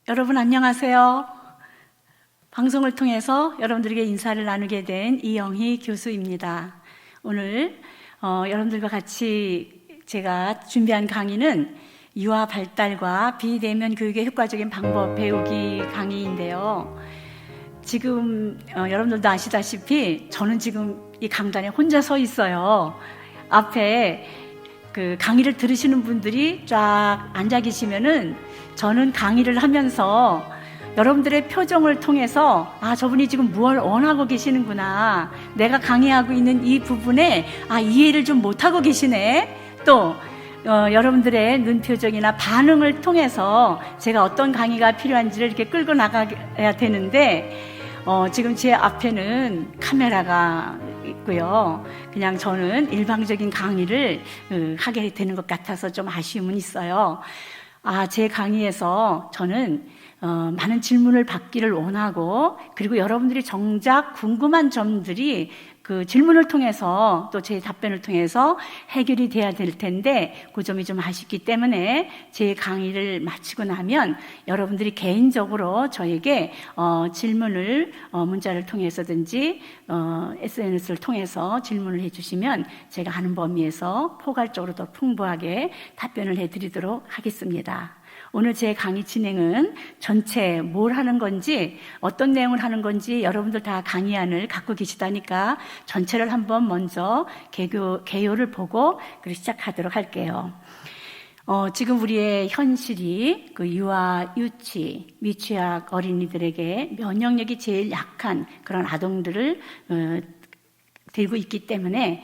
여러분 안녕하세요. 방송을 통해서 여러분들에게 인사를 나누게 된 이영희 교수입니다. 오늘 여러분들과 같이 제가 준비한 강의는 유아 발달과 비대면 교육의 효과적인 방법 배우기 강의인데요. 지금 여러분들도 아시다시피 저는 지금 이 강단에 혼자 서 있어요. 앞에 그 강의를 들으시는 분들이 쫙 앉아 계시면은 저는 강의를 하면서 여러분들의 표정을 통해서 저분이 지금 무엇을 원하고 계시는구나, 내가 강의하고 있는 이 부분에 이해를 좀 못하고 계시네, 또 여러분들의 눈표정이나 반응을 통해서 제가 어떤 강의가 필요한지를 이렇게 끌고 나가야 되는데 지금 제 앞에는 카메라가 있고요. 그냥 저는 일방적인 강의를 하게 되는 것 같아서 좀 아쉬움은 있어요. 제 강의에서 저는 많은 질문을 받기를 원하고, 그리고 여러분들이 정작 궁금한 점들이 그 질문을 통해서 또 제 답변을 통해서 해결이 돼야 될 텐데 그 점이 좀 아쉽기 때문에 제 강의를 마치고 나면 여러분들이 개인적으로 저에게 질문을 문자를 통해서든지 SNS를 통해서 질문을 해주시면 제가 아는 범위에서 포괄적으로 더 풍부하게 답변을 해드리도록 하겠습니다. 오늘 제 강의 진행은 전체 뭘 하는 건지, 어떤 내용을 하는 건지 여러분들 다 강의안을 갖고 계시다니까 전체를 한번 먼저 개요를 보고 시작하도록 할게요. 지금 우리의 현실이 그 유아, 유치, 미취학 어린이들에게 면역력이 제일 약한 그런 아동들을 들고 있기 때문에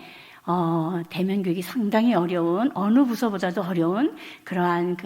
대면 교육이 상당히 어려운, 어느 부서보다도 어려운 그러한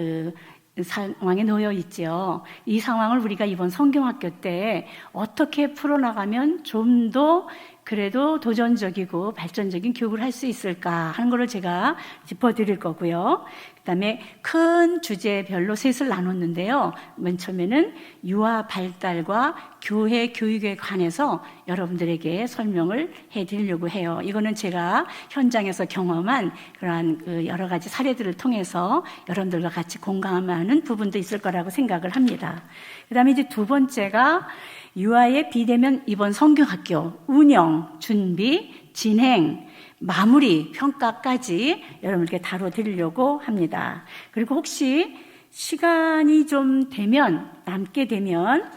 상황에 놓여 있죠. 이 상황을 우리가 이번 성경학교 때 어떻게 풀어나가면 좀 더 그래도 도전적이고 발전적인 교육을 할 수 있을까 하는 것을 제가 짚어드릴 거고요. 그 다음에 큰 주제별로 셋을 나눴는데요. 맨 처음에는 유아 발달과 교회 교육에 관해서 여러분들에게 설명을 해드리려고 해요. 이거는 제가 현장에서 경험한 그러한 여러 가지 사례들을 통해서 여러분들과 같이 공감하는 부분도 있을 거라고 생각을 합니다. 그 다음에 이제 두 번째가 유아의 비대면 이번 성경학교 운영, 준비, 진행, 마무리, 평가까지 여러분께 다뤄드리려고 합니다. 그리고 혹시 시간이 좀 되면, 남게 되면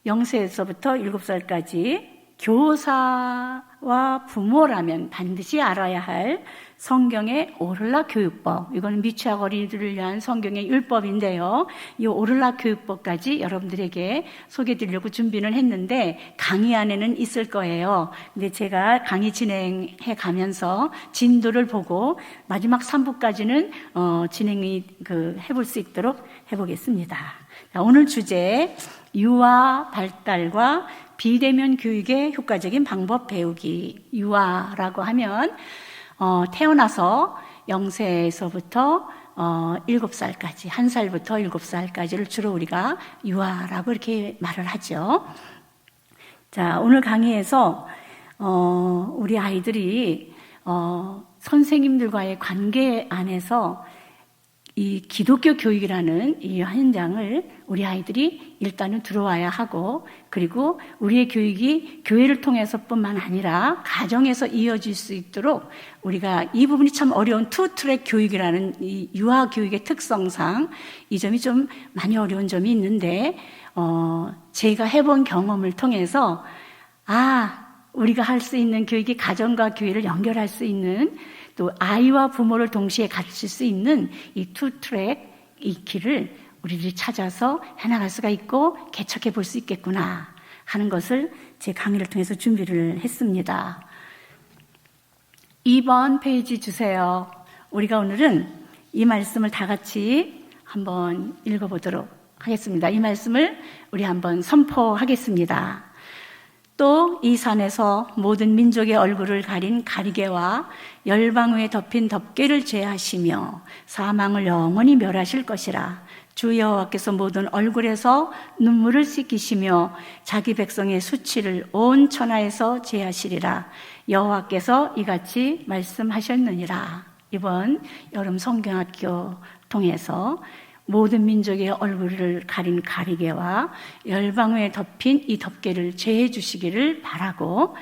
0세에서부터 7살까지 교사와 부모라면 반드시 알아야 할 성경의 오를라 교육법, 이거는 미취학 어린이들을 위한 성경의 율법인데요. 이 오를라 교육법까지 여러분들에게 소개해드리려고 준비는 했는데 강의 안에는 있을 거예요. 근데 제가 강의 진행해 가면서 진도를 보고 마지막 3부까지는 진행이 해볼 수 있도록 해보겠습니다. 오늘 주제 유아 발달과 비대면 교육의 효과적인 방법 배우기. 유아라고 하면 태어나서 0세에서부터 7살까지, 1살부터 7살까지를 주로 우리가 유아라고 이렇게 말을 하죠. 자, 오늘 강의에서 우리 아이들이 선생님들과의 관계 안에서 이 기독교 교육이라는 이 현장을 우리 아이들이 일단은 들어와야 하고, 그리고 우리의 교육이 교회를 통해서뿐만 아니라 가정에서 이어질 수 있도록 우리가 이 부분이 참 어려운 투트랙 교육이라는 이 유아 교육의 특성상 이 점이 좀 많이 어려운 점이 있는데 제가 해본 경험을 통해서 우리가 할 수 있는 교육이 가정과 교회를 연결할 수 있는, 또 아이와 부모를 동시에 갖출 수 있는 이 투트랙, 이 길을 우리들이 찾아서 해나갈 수가 있고 개척해 볼 수 있겠구나 하는 것을 제 강의를 통해서 준비를 했습니다. 2번 페이지 주세요. 우리가 오늘은 이 말씀을 다 같이 한번 읽어보도록 하겠습니다. 이 말씀을 우리 한번 선포하겠습니다. 또 이 산에서 모든 민족의 얼굴을 가린 가리개와 열방 위에 덮인 덮개를 제하시며 사망을 영원히 멸하실 것이라. 주 여호와께서 모든 얼굴에서 눈물을 씻기시며 자기 백성의 수치를 온 천하에서 제하시리라. 여호와께서 이같이 말씀하셨느니라. 이번 여름 성경학교 통해서 모든 민족의 얼굴을 가린 가리개와 열방에 덮인 이 덮개를 제해 주시기를 바라고,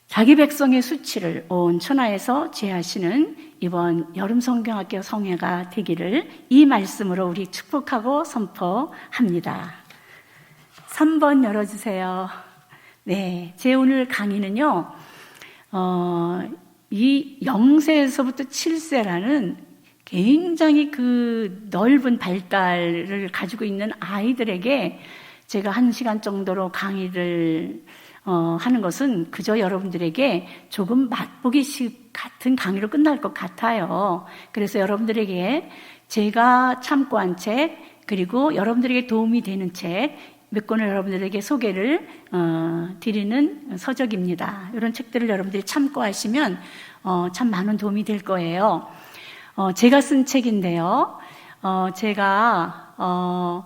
자기 백성의 수치를 온 천하에서 제하시는 이번 여름 성경학교 성회가 되기를 이 말씀으로 우리 축복하고 선포합니다. 3번 열어주세요. 네, 제 오늘 강의는요, 이 0세에서부터 7세라는 굉장히 그 넓은 발달을 가지고 있는 아이들에게 제가 1시간 정도로 강의를 하는 것은 그저 여러분들에게 조금 맛보기식 같은 강의로 끝날 것 같아요. 그래서 여러분들에게 제가 참고한 책, 그리고 여러분들에게 도움이 되는 책 몇 권을 여러분들에게 소개를 드리는 서적입니다. 이런 책들을 여러분들이 참고하시면 참 많은 도움이 될 거예요. 제가 쓴 책인데요. 제가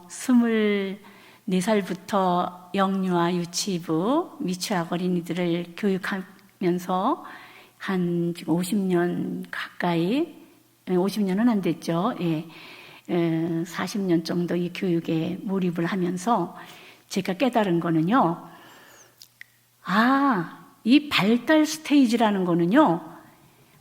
24살부터 영유아 유치부 미취학 어린이들을 교육하면서 한 지금 50년 가까이, 50년은 안 됐죠. 예. 40년 정도 이 교육에 몰입을 하면서 제가 깨달은 거는요, 이 발달 스테이지라는 거는요,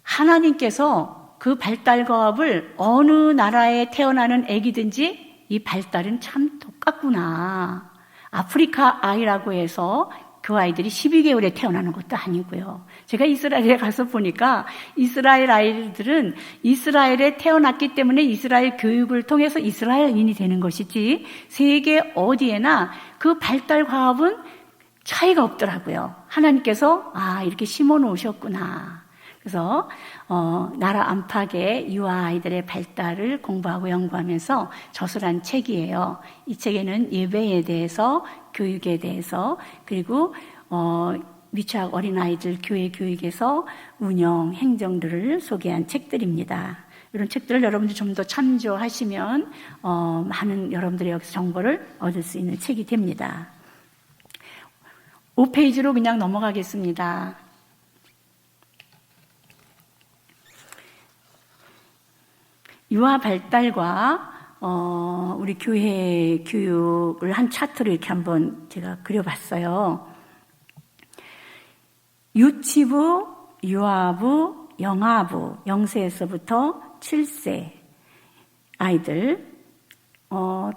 하나님께서 그 발달 과업을 어느 나라에 태어나는 아기든지 이 발달은 참 똑같구나. 아프리카 아이라고 해서 그 아이들이 12개월에 태어나는 것도 아니고요. 제가 이스라엘에 가서 보니까 이스라엘 아이들은 이스라엘에 태어났기 때문에 이스라엘 교육을 통해서 이스라엘인이 되는 것이지 세계 어디에나 그 발달 과업은 차이가 없더라고요. 하나님께서 이렇게 심어 놓으셨구나. 그래서 나라 안팎의 유아 아이들의 발달을 공부하고 연구하면서 저술한 책이에요. 이 책에는 예배에 대해서, 교육에 대해서, 그리고 미취학 어린아이들 교회 교육에서 운영 행정들을 소개한 책들입니다. 이런 책들을 여러분들이 좀 더 참조하시면 많은 여러분들의 여기서 정보를 얻을 수 있는 책이 됩니다. 5페이지로 그냥 넘어가겠습니다. 유아 발달과 우리 교회 교육을 한 차트를 이렇게 한번 제가 그려봤어요. 유치부, 유아부, 영아부, 0세에서부터 7세 아이들,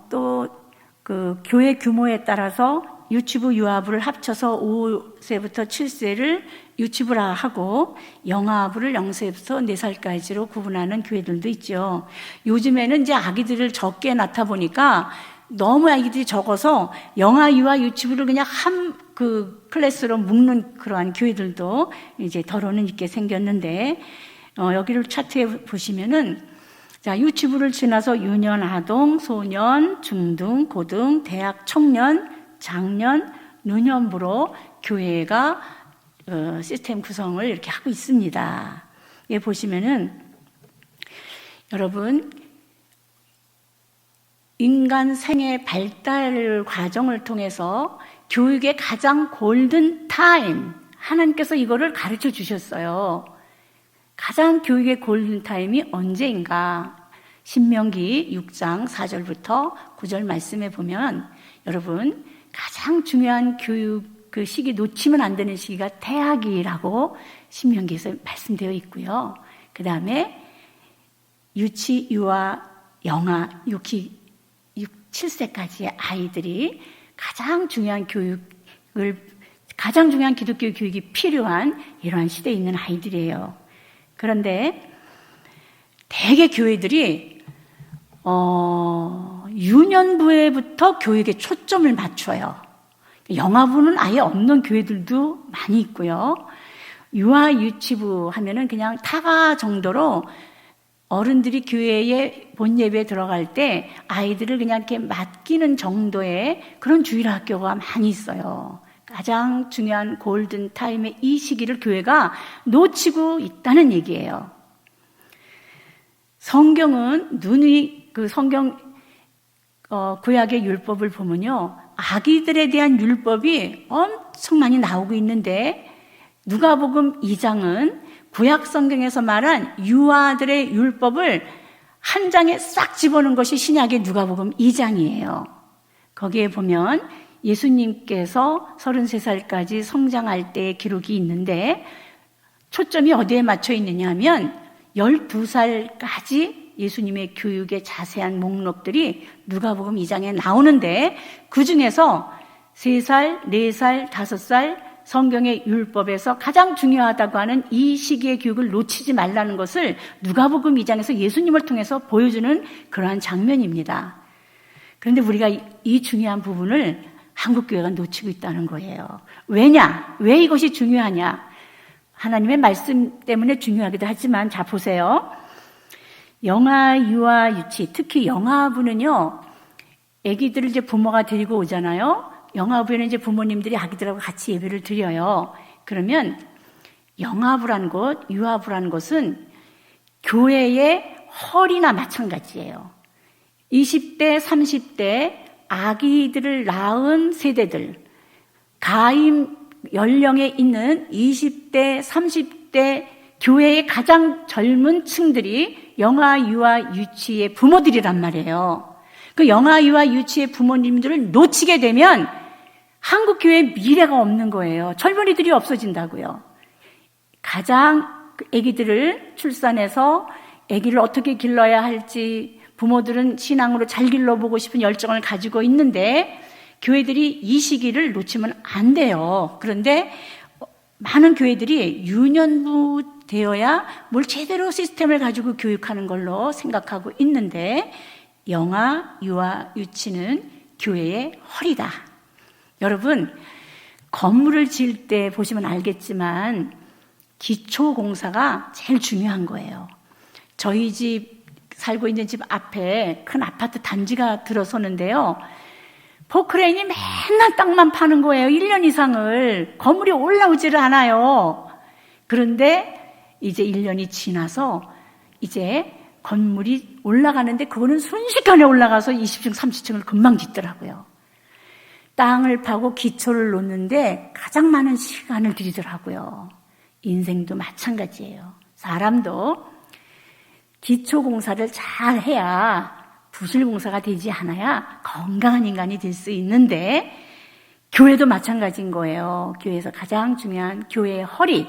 또 그 교회 규모에 따라서 유치부, 유아부를 합쳐서 5세부터 7세를 유치부라 하고 영아부를 0세부터 4살까지로 구분하는 교회들도 있죠. 요즘에는 이제 아기들을 적게 낳다 보니까 너무 아기들이 적어서 영아, 유아, 유치부를 그냥 한 그 클래스로 묶는 그러한 교회들도 이제 더러는 있게 생겼는데, 여기를 차트에 보시면은 자, 유치부를 지나서 유년, 아동, 소년, 중등, 고등, 대학, 청년, 장년, 노년부로 교회가 시스템 구성을 이렇게 하고 있습니다. 여기 보시면은 여러분, 인간 생애 발달 과정을 통해서 교육의 가장 골든 타임, 하나님께서 이거를 가르쳐 주셨어요. 가장 교육의 골든 타임이 언제인가? 신명기 6장 4절부터 9절 말씀에 보면 여러분, 가장 중요한 교육 그 시기, 놓치면 안 되는 시기가 태학이라고 신명기에서 말씀되어 있고요. 그 다음에 유치, 유아, 영아, 7세까지의 아이들이 가장 중요한 가장 중요한 기독교 교육이 필요한 이러한 시대에 있는 아이들이에요. 그런데 대개 교회들이 유년부에부터 교육에 초점을 맞춰요. 영아부는 아예 없는 교회들도 많이 있고요. 유아 유치부 하면은 그냥 타가 정도로 어른들이 교회에 본 예배에 들어갈 때 아이들을 그냥 이렇게 맡기는 정도의 그런 주일 학교가 많이 있어요. 가장 중요한 골든 타임의 이 시기를 교회가 놓치고 있다는 얘기예요. 성경은 성경 구약의 율법을 보면요, 아기들에 대한 율법이 엄청 많이 나오고 있는데 누가복음 2장은 구약 성경에서 말한 유아들의 율법을 한 장에 싹 집어넣은 것이 신약의 누가복음 2장이에요. 거기에 보면 예수님께서 33살까지 성장할 때의 기록이 있는데 초점이 어디에 맞춰 있느냐 하면 12살까지 예수님의 교육의 자세한 목록들이 누가복음 2장에 나오는데 그중에서 3살, 4살, 5살 성경의 율법에서 가장 중요하다고 하는 이 시기의 교육을 놓치지 말라는 것을 누가복음 2장에서 예수님을 통해서 보여주는 그러한 장면입니다. 그런데 우리가 이 중요한 부분을 한국교회가 놓치고 있다는 거예요. 왜냐? 왜 이것이 중요하냐? 하나님의 말씀 때문에 중요하기도 하지만 자 보세요. 영아, 유아, 유치, 특히 영아부는요, 아기들을 이제 부모가 데리고 오잖아요. 영아부에는 이제 부모님들이 아기들하고 같이 예배를 드려요. 그러면 영아부라는 것, 유아부라는 것은 교회의 헐이나 마찬가지예요. 20대, 30대 아기들을 낳은 세대들, 가임 연령에 있는 20대, 30대 교회의 가장 젊은 층들이 영아, 유아, 유치의 부모들이란 말이에요. 그 영아, 유아, 유치의 부모님들을 놓치게 되면 한국교회에 미래가 없는 거예요. 젊은이들이 없어진다고요. 가장 아기들을 출산해서 아기를 어떻게 길러야 할지 부모들은 신앙으로 잘 길러보고 싶은 열정을 가지고 있는데 교회들이 이 시기를 놓치면 안 돼요. 그런데 많은 교회들이 유년부 되어야 뭘 제대로 시스템을 가지고 교육하는 걸로 생각하고 있는데 영아, 유아, 유치는 교회의 헐이다. 여러분, 건물을 지을 때 보시면 알겠지만 기초공사가 제일 중요한 거예요. 저희 집, 살고 있는 집 앞에 큰 아파트 단지가 들어서는데요. 포크레인이 맨날 땅만 파는 거예요. 1년 이상을. 건물이 올라오지를 않아요. 그런데 이제 1년이 지나서 이제 건물이 올라가는데 그거는 순식간에 올라가서 20층, 30층을 금방 짓더라고요. 땅을 파고 기초를 놓는데 가장 많은 시간을 들이더라고요. 인생도 마찬가지예요. 사람도 기초공사를 잘 해야 부실공사가 되지 않아야 건강한 인간이 될 수 있는데 교회도 마찬가지인 거예요. 교회에서 가장 중요한 교회의 허리,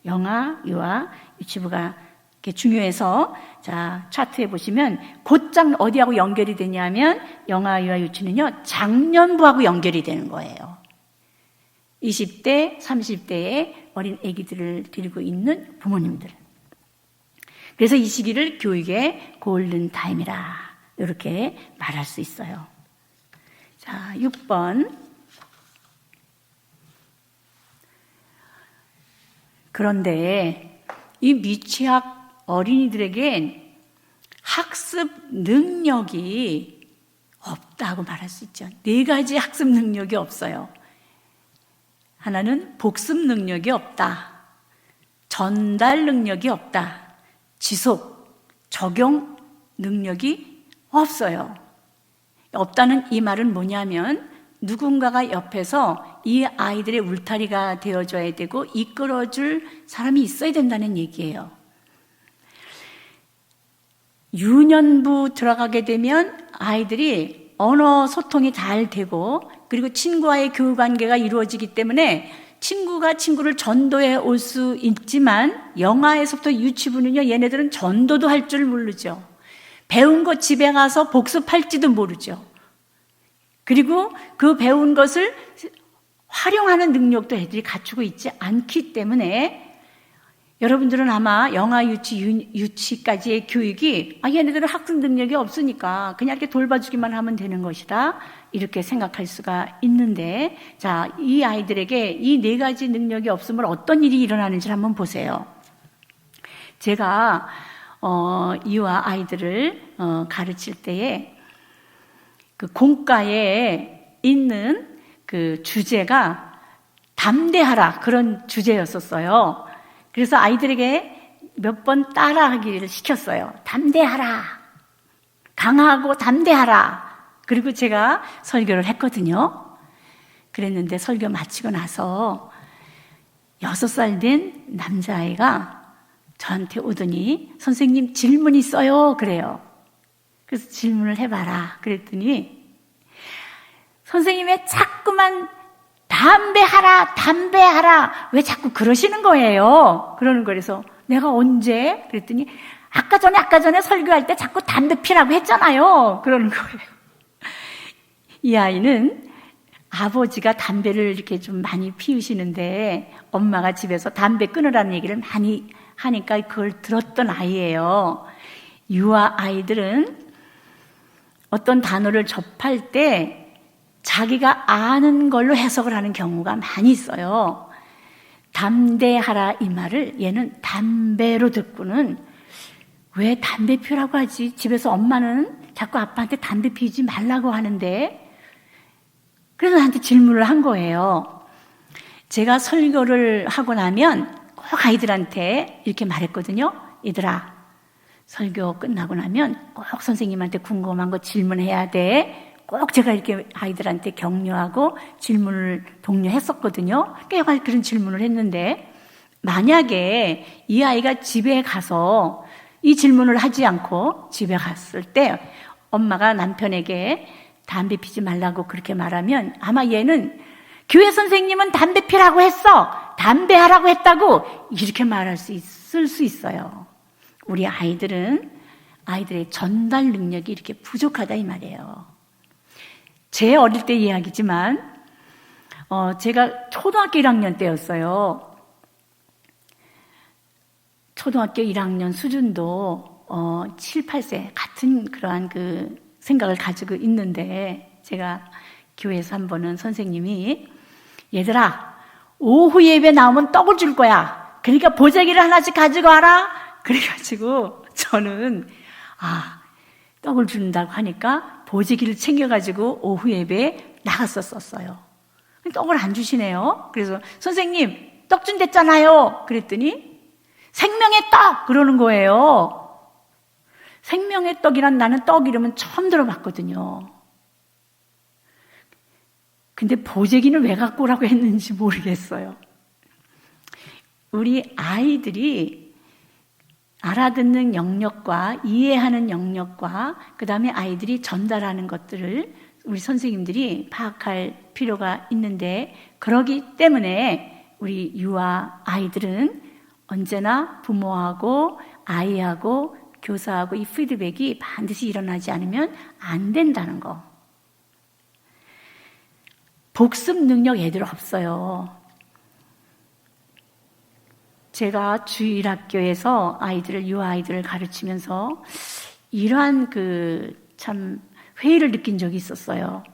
영아, 유아, 유치부가 이렇게 중요해서 자 차트에 보시면 곧장 어디하고 연결이 되냐면 영아, 유아, 유치는요 장년부하고 연결이 되는 거예요. 20대, 30대의 어린 아기들을 데리고 있는 부모님들. 그래서 이 시기를 교육의 골든타임이라 이렇게 말할 수 있어요. 자, 6번. 그런데 이 미취학 어린이들에겐 학습 능력이 없다고 말할 수 있죠. 4가지 학습 능력이 없어요. 하나는 복습 능력이 없다. 전달 능력이 없다. 지속, 적용 능력이 없어요. 없다는 이 말은 뭐냐면 누군가가 옆에서 이 아이들의 울타리가 되어줘야 되고 이끌어줄 사람이 있어야 된다는 얘기예요. 유년부 들어가게 되면 아이들이 언어 소통이 잘 되고 그리고 친구와의 교우 관계가 이루어지기 때문에 친구가 친구를 전도해 올 수 있지만 영아에서부터 유치부는요 얘네들은 전도도 할 줄 모르죠. 배운 거 집에 가서 복습할지도 모르죠. 그리고 그 배운 것을 활용하는 능력도 애들이 갖추고 있지 않기 때문에 여러분들은 아마 영아, 유치까지의 교육이 얘네들은 학습 능력이 없으니까 그냥 이렇게 돌봐주기만 하면 되는 것이다 이렇게 생각할 수가 있는데 자, 이 아이들에게 이 4가지 능력이 없으면 어떤 일이 일어나는지 한번 보세요. 제가 이와 아이들을 가르칠 때에 그 공과에 있는 그 주제가 담대하라 그런 주제였었어요. 그래서 아이들에게 몇 번 따라하기를 시켰어요. 담대하라. 강하고 담대하라. 그리고 제가 설교를 했거든요. 그랬는데 설교 마치고 나서 6살 된 남자아이가 저한테 오더니 선생님 질문 있어요. 그래요. 그래서 질문을 해봐라. 그랬더니 선생님의 자꾸만 담배하라. 왜 자꾸 그러시는 거예요? 그러는 거라서 내가 언제? 그랬더니 아까 전에 설교할 때 자꾸 담배 피라고 했잖아요. 그러는 거예요. 이 아이는 아버지가 담배를 이렇게 좀 많이 피우시는데 엄마가 집에서 담배 끊으라는 얘기를 많이 하니까 그걸 들었던 아이예요. 유아 아이들은 어떤 단어를 접할 때 자기가 아는 걸로 해석을 하는 경우가 많이 있어요. 담대하라 이 말을 얘는 담배로 듣고는 왜 담배 피우라고 하지? 집에서 엄마는 자꾸 아빠한테 담배 피우지 말라고 하는데, 그래서 나한테 질문을 한 거예요. 제가 설교를 하고 나면 꼭 아이들한테 이렇게 말했거든요. 얘들아, 설교 끝나고 나면 꼭 선생님한테 궁금한 거 질문해야 돼. 꼭 제가 이렇게 아이들한테 격려하고 질문을 독려했었거든요. 꽤 그런 질문을 했는데, 만약에 이 아이가 집에 가서 이 질문을 하지 않고 집에 갔을 때 엄마가 남편에게 담배 피지 말라고 그렇게 말하면 아마 얘는 교회 선생님은 담배 피라고 했어, 담배 하라고 했다고 이렇게 말할 수 있을 수 있어요. 우리 아이들의 전달 능력이 이렇게 부족하다 이 말이에요. 제 어릴 때 이야기지만 제가 초등학교 1학년 때였어요. 초등학교 1학년 수준도 7, 8세 같은 그러한 그 생각을 가지고 있는데, 제가 교회에서 한 번은 선생님이 얘들아, 오후 예배 나오면 떡을 줄 거야. 그러니까 보자기를 하나씩 가지고 와라. 그래가지고 저는 떡을 준다고 하니까 보자기를 챙겨가지고 오후 예배에 나갔었어요. 떡을 안 주시네요. 그래서 선생님 떡 준댔잖아요. 그랬더니 생명의 떡! 그러는 거예요. 생명의 떡이란, 나는 떡 이름은 처음 들어봤거든요. 근데 보재기는 왜 갖고 오라고 했는지 모르겠어요. 우리 아이들이 알아듣는 영역과 이해하는 영역과 그 다음에 아이들이 전달하는 것들을 우리 선생님들이 파악할 필요가 있는데, 그러기 때문에 우리 유아 아이들은 언제나 부모하고 아이하고 교사하고 이 피드백이 반드시 일어나지 않으면 안 된다는 거. 복습 능력 애들 없어요. 제가 주일학교에서 유아 아이들을 가르치면서 이러한 참 회의를 느낀 적이 있었어요.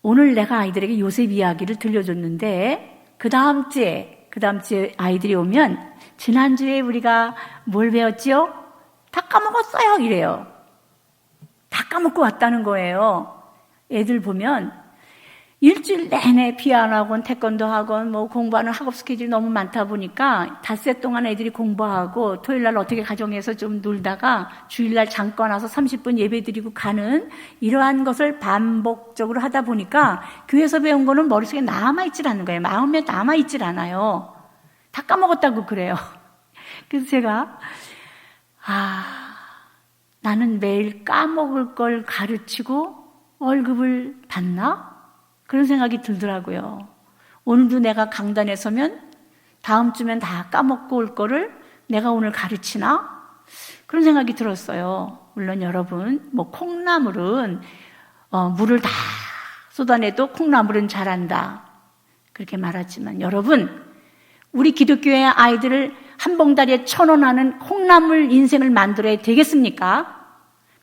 오늘 내가 아이들에게 요셉 이야기를 들려줬는데 그 다음 주에 아이들이 오면 지난주에 우리가 뭘 배웠지요? 다 까먹었어요 이래요. 다 까먹고 왔다는 거예요. 애들 보면 일주일 내내 피아노 학원, 태권도 학원, 공부하는 학업 스케줄이 너무 많다 보니까 닷새 동안 애들이 공부하고 토요일날 어떻게 가정에서 좀 놀다가 주일날 잠깐 와서 30분 예배 드리고 가는 이러한 것을 반복적으로 하다 보니까 교회에서 배운 거는 머릿속에 남아있질 않는 거예요. 마음에 남아있질 않아요. 다 까먹었다고 그래요. 그래서 제가 나는 매일 까먹을 걸 가르치고 월급을 받나? 그런 생각이 들더라고요. 오늘도 내가 강단에 서면 다음 주면 다 까먹고 올 거를 내가 오늘 가르치나? 그런 생각이 들었어요. 물론 여러분, 콩나물은 물을 다 쏟아내도 콩나물은 자란다, 그렇게 말하지만 여러분, 우리 기독교의 아이들을 한 봉다리에 1,000원 하는 콩나물 인생을 만들어야 되겠습니까?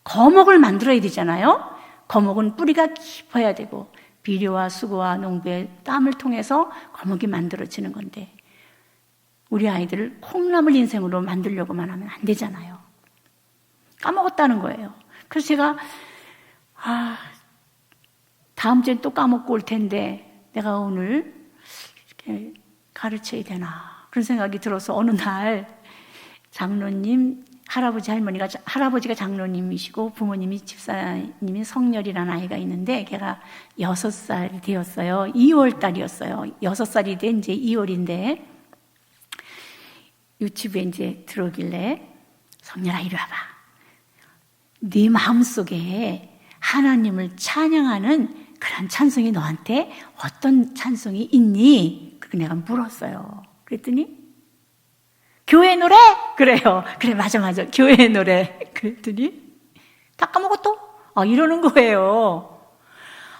거목을 만들어야 되잖아요. 거목은 뿌리가 깊어야 되고 비료와 수고와 농부의 땀을 통해서 거목이 만들어지는 건데, 우리 아이들을 콩나물 인생으로 만들려고만 하면 안 되잖아요. 까먹었다는 거예요. 그래서 제가 다음 주에 또 까먹고 올 텐데 내가 오늘 이렇게 가르쳐야 되나, 그런 생각이 들어서 어느 날 장로님, 할아버지가 장로님이시고 부모님이 집사님이 성렬이라는 아이가 있는데 걔가 6살이 되었어요. 2월 달이었어요. 6살이 된 이제 2월인데 유치부에 이제 들어오길래 성렬아 이리 와봐. 네 마음속에 하나님을 찬양하는 그런 찬송이 너한테 어떤 찬송이 있니? 그렇게 내가 물었어요. 그랬더니 교회 노래? 그래요. 그래, 맞아. 교회 노래. 그랬더니 다 까먹었어? 이러는 거예요.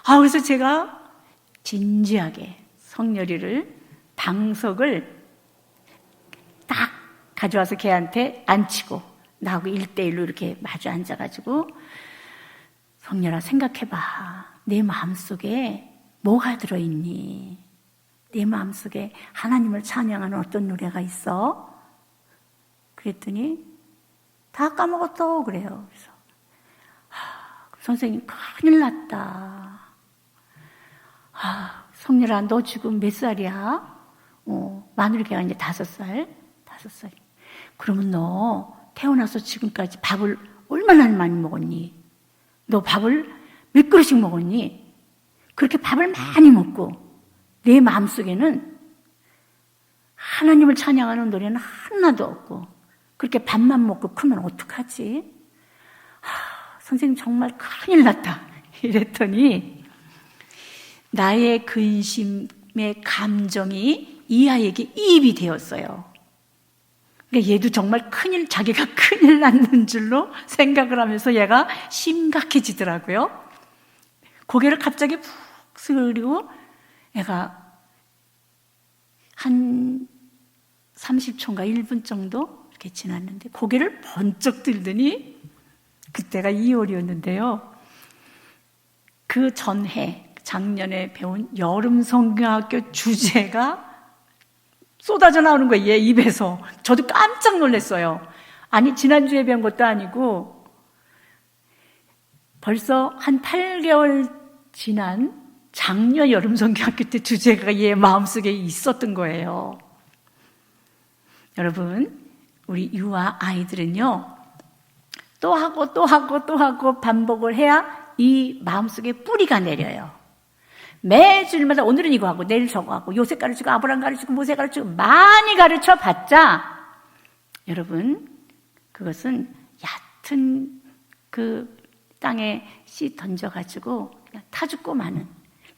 그래서 제가 진지하게 성렬이를 방석을 딱 가져와서 걔한테 앉히고 나하고 1대1로 이렇게 마주 앉아가지고 성렬아, 생각해봐. 내 마음속에 뭐가 들어있니? 내 마음속에 하나님을 찬양하는 어떤 노래가 있어? 그랬더니 다 까먹었어. 그래요. 그래서 선생님, 큰일 났다. 성렬아, 너 지금 몇 살이야? 마누리가 이제 5살. 그러면 너 태어나서 지금까지 밥을 얼마나 많이 먹었니? 너 밥을 몇 그릇씩 먹었니? 그렇게 밥을 많이 먹고 내 마음속에는 하나님을 찬양하는 노래는 하나도 없고 그렇게 밥만 먹고 크면 어떡하지? 선생님, 정말 큰일 났다. 이랬더니 나의 근심의 감정이 이 아이에게 이입이 되었어요. 그러니까 얘도 정말 자기가 큰일 났는 줄로 생각을 하면서 얘가 심각해지더라고요. 고개를 갑자기 푹 숙이고 얘가 한 30초인가 1분 정도 이렇게 지났는데 고개를 번쩍 들더니 그때가 2월이었는데요. 그 전해 작년에 배운 여름 성경학교 주제가 쏟아져 나오는 거예요. 얘 입에서. 저도 깜짝 놀랐어요. 아니, 지난주에 배운 것도 아니고 벌써 한 8개월 지난 작년 여름 성경학교 때 주제가 얘 마음속에 있었던 거예요. 여러분, 우리 유아 아이들은요, 또 하고 반복을 해야 이 마음속에 뿌리가 내려요. 매주일마다 오늘은 이거 하고 내일 저거 하고 요새 가르치고 아브라함 가르치고 모세 가르치고 많이 가르쳐 봤자 여러분, 그것은 얕은 그 땅에 씨 던져가지고 그냥 타 죽고 마는,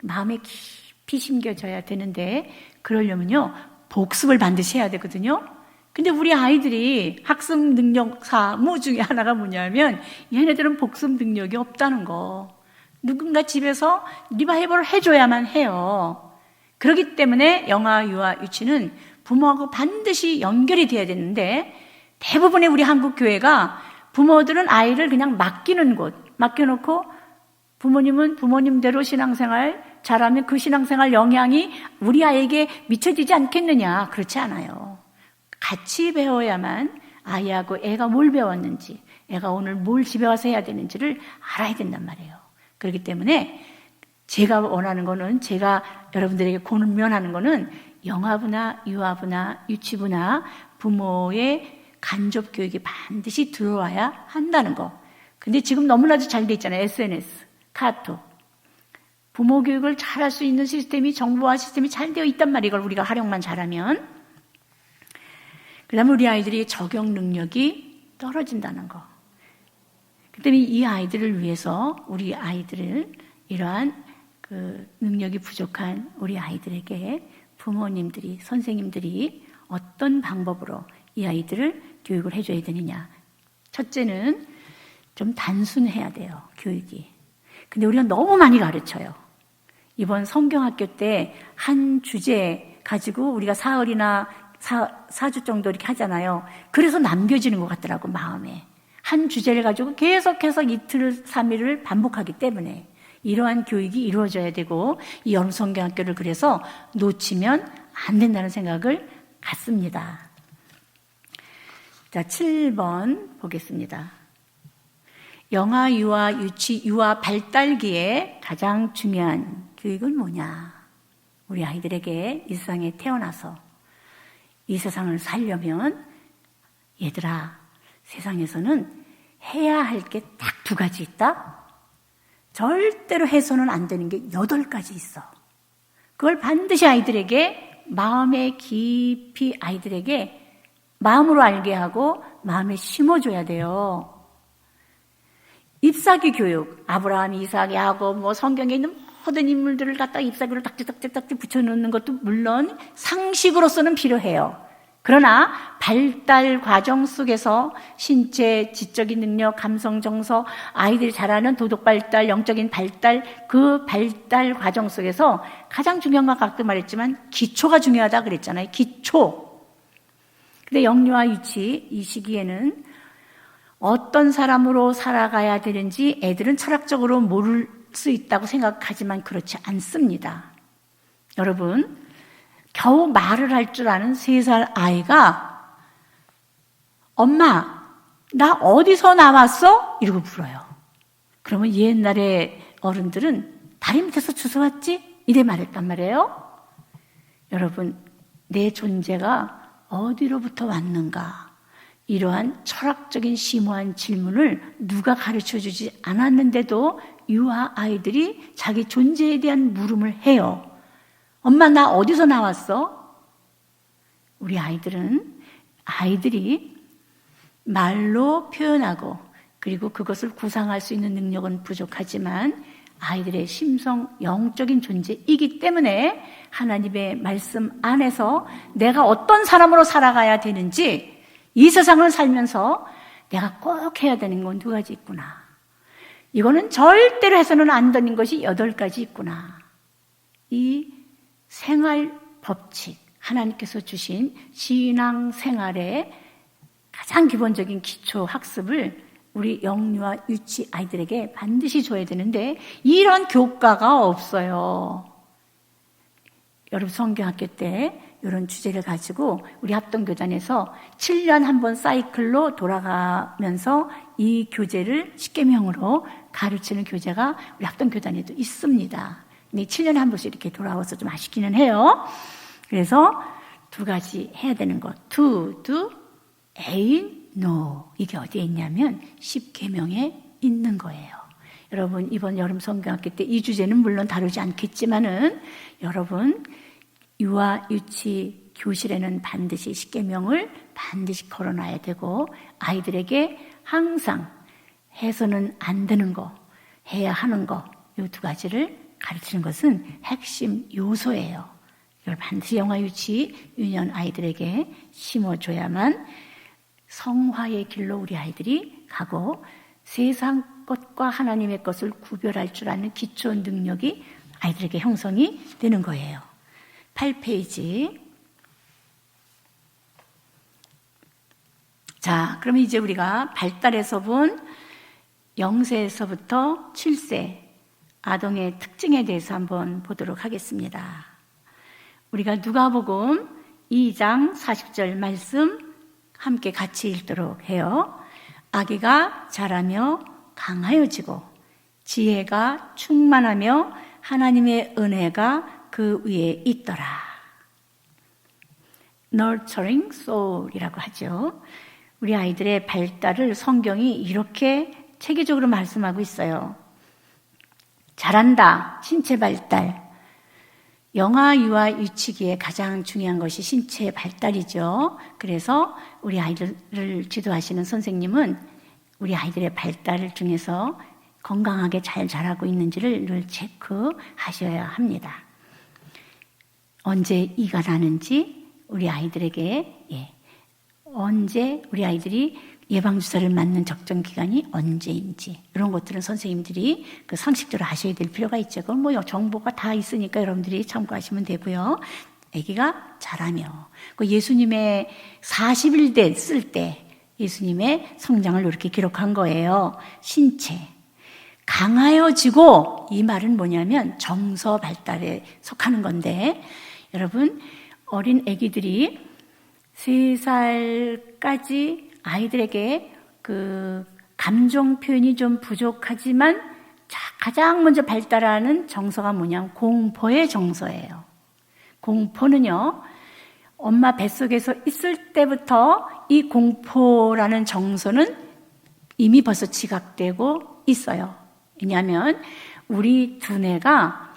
마음에 깊이 심겨져야 되는데 그러려면요 복습을 반드시 해야 되거든요. 근데 우리 아이들이 학습 능력 사무 중에 하나가 뭐냐면 얘네들은 복습 능력이 없다는 거. 누군가 집에서 리바이벌을 해줘야만 해요. 그렇기 때문에 영아, 유아, 유치는 부모하고 반드시 연결이 돼야 되는데 대부분의 우리 한국 교회가 부모들은 아이를 그냥 맡기는 곳, 맡겨놓고 부모님은 부모님대로 신앙생활 잘하면 그 신앙생활 영향이 우리 아이에게 미쳐지지 않겠느냐. 그렇지 않아요. 같이 배워야만 아이하고 애가 뭘 배웠는지, 애가 오늘 뭘 집에 와서 해야 되는지를 알아야 된단 말이에요. 그렇기 때문에 제가 원하는 거는, 제가 여러분들에게 권면하는 거는 영아부나 유아부나 유치부나 부모의 간접 교육이 반드시 들어와야 한다는 거. 근데 지금 너무나도 잘 돼 있잖아요. SNS, 카톡. 부모 교육을 잘할 수 있는 시스템이, 정보화 시스템이 잘 되어 있단 말이에요. 이걸 우리가 활용만 잘하면. 그 다음에 우리 아이들이 적용 능력이 떨어진다는 거. 그 때문에 이 아이들을 위해서 우리 아이들을, 이러한 그 능력이 부족한 우리 아이들에게 부모님들이, 선생님들이 어떤 방법으로 이 아이들을 교육을 해줘야 되느냐. 첫째는 좀 단순해야 돼요, 교육이. 근데 우리가 너무 많이 가르쳐요. 이번 성경학교 때 한 주제 가지고 우리가 사흘이나 4주 정도 이렇게 하잖아요. 그래서 남겨지는 것 같더라고, 마음에. 한 주제를 가지고 계속해서 이틀, 3일을 반복하기 때문에 이러한 교육이 이루어져야 되고, 이 여름 성경학교를 그래서 놓치면 안 된다는 생각을 갖습니다. 자, 7번 보겠습니다. 영아, 유아, 유치, 유아 발달기에 가장 중요한 교육은 뭐냐? 우리 아이들에게 이 세상에 태어나서 이 세상을 살려면, 얘들아, 세상에서는 해야 할 게 딱 2가지 있다? 절대로 해서는 안 되는 게 8가지 있어. 그걸 반드시 아이들에게, 마음에 깊이 아이들에게 마음으로 알게 하고 마음에 심어줘야 돼요. 잎사귀 교육, 아브라함, 이삭, 야곱, 성경에 있는 모든 인물들을 갖다가 잎사귀를 딱지딱지 붙여놓는 것도 물론 상식으로서는 필요해요. 그러나 발달 과정 속에서 신체, 지적인 능력, 감성, 정서, 아이들이 자라는 도덕 발달, 영적인 발달, 그 발달 과정 속에서 가장 중요한 건 아까 말했지만 기초가 중요하다 그랬잖아요. 기초. 근데 영유아 유치 이 시기에는 어떤 사람으로 살아가야 되는지 애들은 철학적으로 모를 수 있다고 생각하지만 그렇지 않습니다. 여러분, 겨우 말을 할 줄 아는 3살 아이가 엄마, 나 어디서 나왔어? 이러고 물어요. 그러면 옛날에 어른들은 다리 밑에서 주워왔지? 이래 말했단 말이에요. 여러분, 내 존재가 어디로부터 왔는가? 이러한 철학적인 심오한 질문을 누가 가르쳐주지 않았는데도 유아 아이들이 자기 존재에 대한 물음을 해요. 엄마, 나 어디서 나왔어? 우리 아이들이 말로 표현하고 그리고 그것을 구상할 수 있는 능력은 부족하지만 아이들의 심성, 영적인 존재이기 때문에 하나님의 말씀 안에서 내가 어떤 사람으로 살아가야 되는지 이 세상을 살면서 내가 꼭 해야 되는 건 2가지 있구나. 이거는 절대로 해서는 안 되는 것이 8가지 있구나. 이 생활 법칙, 하나님께서 주신 신앙 생활의 가장 기본적인 기초 학습을 우리 영유아 유치 아이들에게 반드시 줘야 되는데 이런 교과가 없어요. 여러분 성경학교 때 이런 주제를 가지고 우리 합동교단에서 7년 한 번 사이클로 돌아가면서 이 교재를 십계명으로 가르치는 교재가 우리 합동교단에도 있습니다. 근데 7년에 한 번씩 이렇게 돌아와서 좀 아쉽기는 해요. 그래서 2가지 해야 되는 것. to, do, ain't, no. 이게 어디에 있냐면 십계명에 있는 거예요. 여러분 이번 여름 성경학교 때 이 주제는 물론 다루지 않겠지만은 여러분 유아 유치 교실에는 반드시 십계명을 반드시 걸어놔야 되고 아이들에게 항상 해서는 안 되는 거, 해야 하는 거, 이 2가지를 가르치는 것은 핵심 요소예요. 이걸 반드시 영아 유치 유년 아이들에게 심어줘야만 성화의 길로 우리 아이들이 가고 세상 것과 하나님의 것을 구별할 줄 아는 기초 능력이 아이들에게 형성이 되는 거예요. 8페이지. 자, 그럼 이제 우리가 발달에서 본 0세에서부터 7세 아동의 특징에 대해서 한번 보도록 하겠습니다. 우리가 누가복음 2장 40절 말씀 함께 같이 읽도록 해요. 아기가 자라며 강하여지고 지혜가 충만하며 하나님의 은혜가 그 위에 있더라. Nurturing soul이라고 하죠. 우리 아이들의 발달을 성경이 이렇게 체계적으로 말씀하고 있어요. 자란다, 신체 발달. 영아, 유아, 유치기에 가장 중요한 것이 신체 발달이죠. 그래서 우리 아이들을 지도하시는 선생님은 우리 아이들의 발달 중에서 건강하게 잘 자라고 있는지를 늘 체크하셔야 합니다. 언제 이가 나는지 우리 아이들에게 언제 우리 아이들이 예방주사를 맞는 적정 기간이 언제인지 이런 것들은 선생님들이 그 상식적으로 아셔야 될 필요가 있죠. 그건 정보가 다 있으니까 여러분들이 참고하시면 되고요. 아기가 자라며 예수님의 40일 됐을 때 예수님의 성장을 이렇게 기록한 거예요. 신체 강하여지고 이 말은 뭐냐면 정서 발달에 속하는 건데 여러분 어린 아기들이 3살까지 아이들에게 그 감정 표현이 좀 부족하지만 가장 먼저 발달하는 정서가 뭐냐면 공포의 정서예요. 공포는요, 엄마 뱃속에서 있을 때부터 이 공포라는 정서는 이미 벌써 지각되고 있어요. 왜냐하면 우리 두뇌가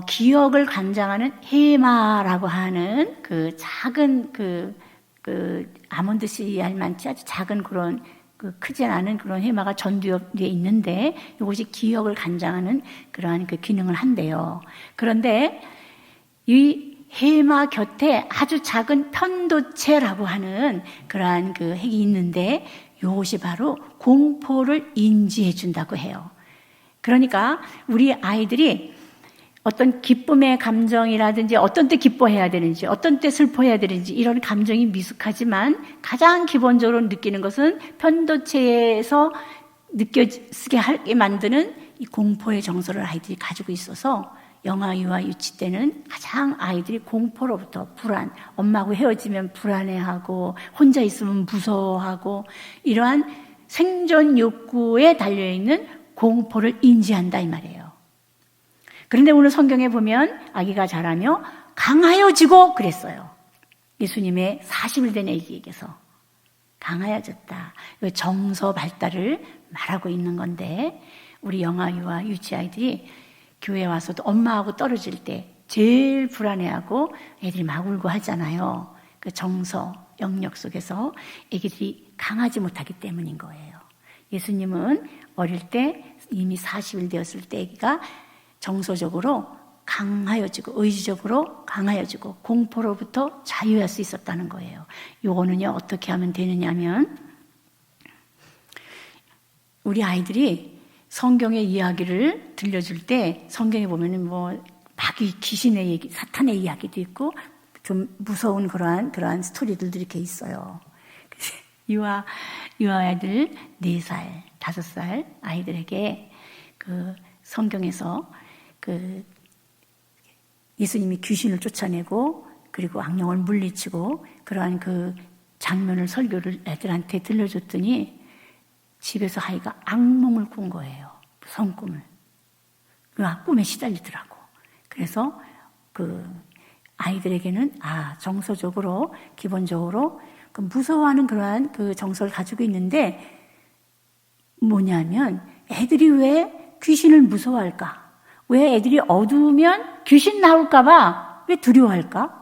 기억을 관장하는 헤마라고 하는 그 작은 그 아몬드 씨알만치 아주 작은 그런 크지 않은 그런 해마가 전두엽에 있는데 이것이 기억을 간장하는 그러한 그 기능을 한대요. 그런데 이 해마 곁에 아주 작은 편도체라고 하는 그러한 그 핵이 있는데 이것이 바로 공포를 인지해 준다고 해요. 그러니까 우리 아이들이 어떤 기쁨의 감정이라든지 어떤 때 기뻐해야 되는지 어떤 때 슬퍼해야 되는지 이런 감정이 미숙하지만 가장 기본적으로 느끼는 것은 편도체에서 느껴지게 하게 만드는 이 공포의 정서를 아이들이 가지고 있어서 영아, 유아, 유치 때는 가장 아이들이 공포로부터 불안, 엄마하고 헤어지면 불안해하고 혼자 있으면 무서워하고 이러한 생존 욕구에 달려있는 공포를 인지한다 이 말이에요. 그런데 오늘 성경에 보면 아기가 자라며 강하여지고 그랬어요. 예수님의 40일 된 아기에게서 강하여졌다. 정서 발달을 말하고 있는 건데 우리 영아, 유아, 유치 아이들이 교회 와서도 엄마하고 떨어질 때 제일 불안해하고 애들이 막 울고 하잖아요. 그 정서, 영역 속에서 애기들이 강하지 못하기 때문인 거예요. 예수님은 어릴 때 이미 40일 되었을 때 애기가 정서적으로 강하여지고 의지적으로 강하여지고 공포로부터 자유할 수 있었다는 거예요. 요거는요 어떻게 하면 되느냐면 우리 아이들이 성경의 이야기를 들려줄 때 성경에 보면은 뭐 마귀 귀신의 얘기, 사탄의 이야기도 있고 좀 무서운 그러한 스토리들도 이렇게 있어요. 유아 아이들 4살, 5살 아이들에게 그 성경에서 그 예수님이 귀신을 쫓아내고 그리고 악령을 물리치고 그러한 그 장면을 설교를 애들한테 들려줬더니 집에서 아이가 악몽을 꾼 거예요. 무서운 꿈을. 그 꿈에 시달리더라고. 그래서 그 아이들에게는 정서적으로 기본적으로 그 무서워하는 그러한 그 정서를 가지고 있는데 뭐냐면 애들이 왜 귀신을 무서워할까? 왜 애들이 어두우면 귀신 나올까봐 왜 두려워할까?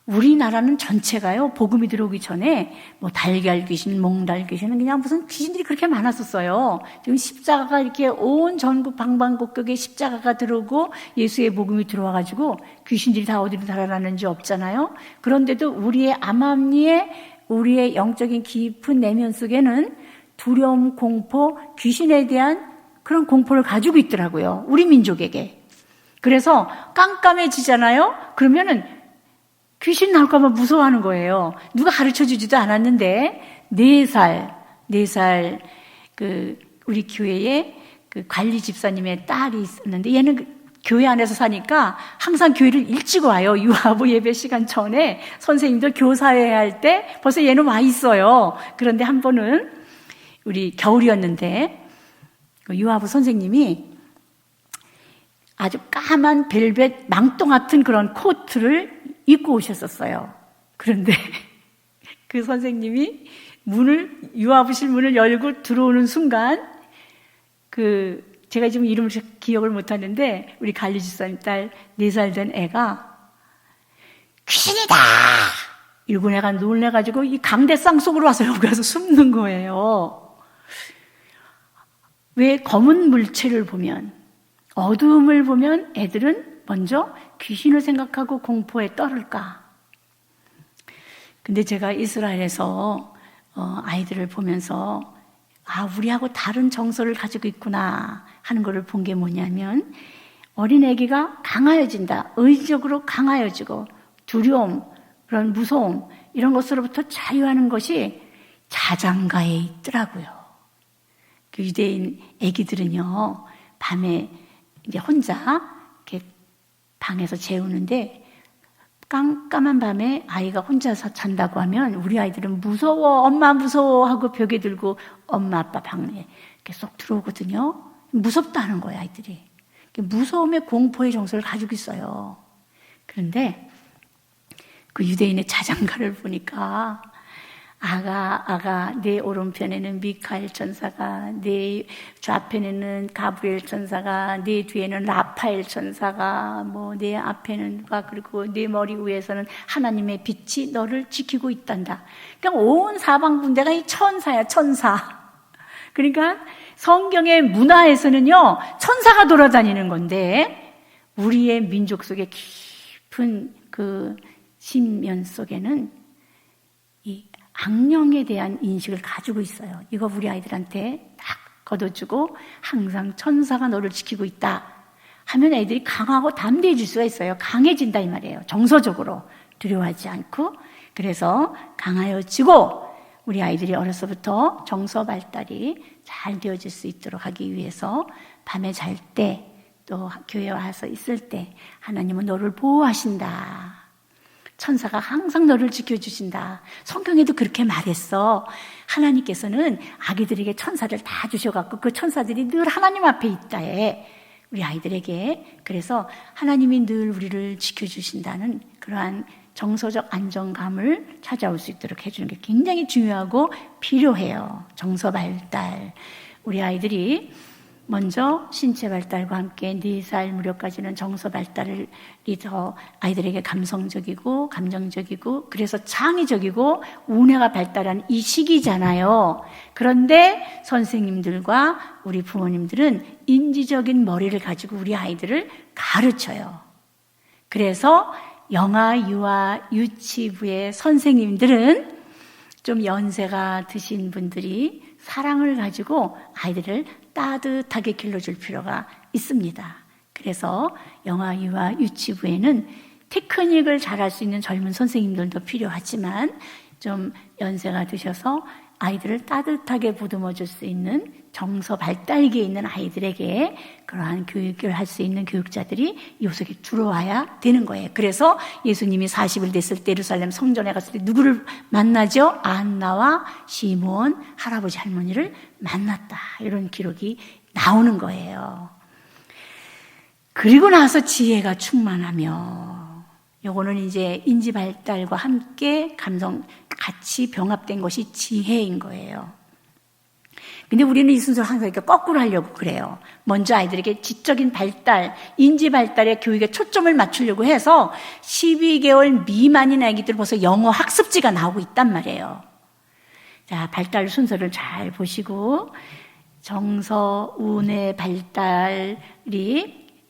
우리나라는 전체가요, 복음이 들어오기 전에 뭐 달걀 귀신, 몽달 귀신은 그냥 무슨 귀신들이 그렇게 많았었어요. 지금 십자가가 이렇게 온 전국 방방곡곡에 십자가가 들어오고 예수의 복음이 들어와가지고 귀신들이 다 어디로 달아나는지 없잖아요. 그런데도 우리의 암암리에 우리의 영적인 깊은 내면 속에는 두려움, 공포, 귀신에 대한 그런 공포를 가지고 있더라고요. 우리 민족에게. 그래서 깜깜해지잖아요. 그러면은 귀신 나올까봐 무서워하는 거예요. 누가 가르쳐 주지도 않았는데 4살 우리 교회에 그 관리 집사님의 딸이 있었는데 얘는 교회 안에서 사니까 항상 교회를 일찍 와요. 유아부 예배 시간 전에 선생님들 교사회 할 때 벌써 얘는 와 있어요. 그런데 한 번은 우리 겨울이었는데 유아부 선생님이 아주 까만 벨벳 망토 같은 그런 코트를 입고 오셨었어요. 그런데 그 선생님이 유아부실 문을 열고 들어오는 순간 제가 지금 이름을 기억을 못하는데 우리 관리 집사님 딸 4살 된 애가 귀신이다! 이러고 내가 놀래가지고 이 강대상 속으로 와서 여기 가서 숨는 거예요. 왜 검은 물체를 보면 어두움을 보면 애들은 먼저 귀신을 생각하고 공포에 떨을까? 근데 제가 이스라엘에서 아이들을 보면서 우리하고 다른 정서를 가지고 있구나 하는 것을 본 게 뭐냐면 어린 애기가 강하여진다. 의지적으로 강하여지고 두려움, 그런 무서움 이런 것으로부터 자유하는 것이 자장가에 있더라고요. 그 유대인 애기들은요 밤에 이제 혼자 이렇게 방에서 재우는데 깜깜한 밤에 아이가 혼자서 잔다고 하면 우리 아이들은 무서워, 엄마 무서워 하고 벽에 들고 엄마 아빠 방에 이렇게 쏙 들어오거든요. 무섭다는 거예요, 아이들이. 무서움의 공포의 정서를 가지고 있어요. 그런데 그 유대인의 자장가를 보니까 아가, 내 오른편에는 미카엘 천사가, 내 좌편에는 가브리엘 천사가, 내 뒤에는 라파엘 천사가, 내 앞에는 그리고 내 머리 위에서는 하나님의 빛이 너를 지키고 있단다. 그러니까 온 사방군대가 이 천사야, 천사. 그러니까 성경의 문화에서는요, 천사가 돌아다니는 건데, 우리의 민족 속에 깊은 그 신면 속에는 이 악령에 대한 인식을 가지고 있어요. 이거 우리 아이들한테 딱 걷어주고 항상 천사가 너를 지키고 있다 하면 애들이 강하고 담대해질 수가 있어요. 강해진다 이 말이에요. 정서적으로 두려워하지 않고. 그래서 강하여지고 우리 아이들이 어려서부터 정서 발달이 잘 되어질 수 있도록 하기 위해서 밤에 잘 때 또 교회에 와서 있을 때 하나님은 너를 보호하신다. 천사가 항상 너를 지켜주신다. 성경에도 그렇게 말했어. 하나님께서는 아기들에게 천사를 다 주셔갖고 그 천사들이 늘 하나님 앞에 있다에 우리 아이들에게. 그래서 하나님이 늘 우리를 지켜주신다는 그러한 정서적 안정감을 찾아올 수 있도록 해주는 게 굉장히 중요하고 필요해요. 정서 발달. 우리 아이들이 먼저 신체 발달과 함께 4살 무렵까지는 정서 발달이 더 아이들에게 감성적이고 감정적이고 그래서 창의적이고 우뇌가 발달한 이 시기잖아요. 그런데 선생님들과 우리 부모님들은 인지적인 머리를 가지고 우리 아이들을 가르쳐요. 그래서 영아, 유아, 유치부의 선생님들은 좀 연세가 드신 분들이 사랑을 가지고 아이들을 따뜻하게 길러줄 필요가 있습니다. 그래서 영아, 유아, 유치부에는 테크닉을 잘할 수 있는 젊은 선생님들도 필요하지만 좀 연세가 드셔서 아이들을 따뜻하게 보듬어 줄 수 있는 정서 발달기에 있는 아이들에게 그러한 교육을 할 수 있는 교육자들이 이 속에 들어와야 되는 거예요. 그래서 예수님이 40일 됐을 때 예루살렘 성전에 갔을 때 누구를 만나죠? 안나와 시몬 할아버지 할머니를 만났다. 이런 기록이 나오는 거예요. 그리고 나서 지혜가 충만하며 요거는 이제 인지 발달과 함께 감성 같이 병합된 것이 지혜인 거예요. 근데 우리는 이 순서를 항상 이렇게 거꾸로 하려고 그래요. 먼저 아이들에게 지적인 발달, 인지 발달의 교육에 초점을 맞추려고 해서 12개월 미만인 아기들 벌써 영어 학습지가 나오고 있단 말이에요. 자, 발달 순서를 잘 보시고 정서, 우뇌 발달이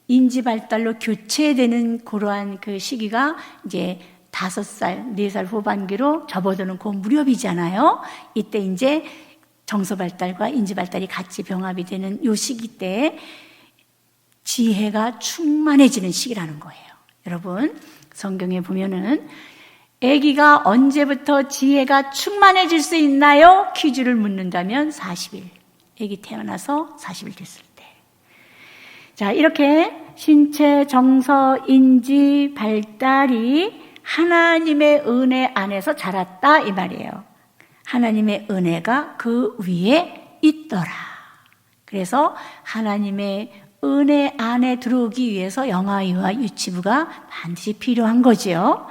인지 발달로 교체되는 그러한 그 시기가 이제 5살, 4살 후반기로 접어드는 그 무렵이잖아요. 이때 이제 정서 발달과 인지 발달이 같이 병합이 되는 이 시기 때 지혜가 충만해지는 시기라는 거예요. 여러분, 성경에 보면은 아기가 언제부터 지혜가 충만해질 수 있나요? 퀴즈를 묻는다면 40일. 아기 태어나서 40일 됐을 때. 자, 이렇게 신체, 정서, 인지 발달이 하나님의 은혜 안에서 자랐다 이 말이에요. 하나님의 은혜가 그 위에 있더라. 그래서 하나님의 은혜 안에 들어오기 위해서 영아유아 유치부가 반드시 필요한 거지요.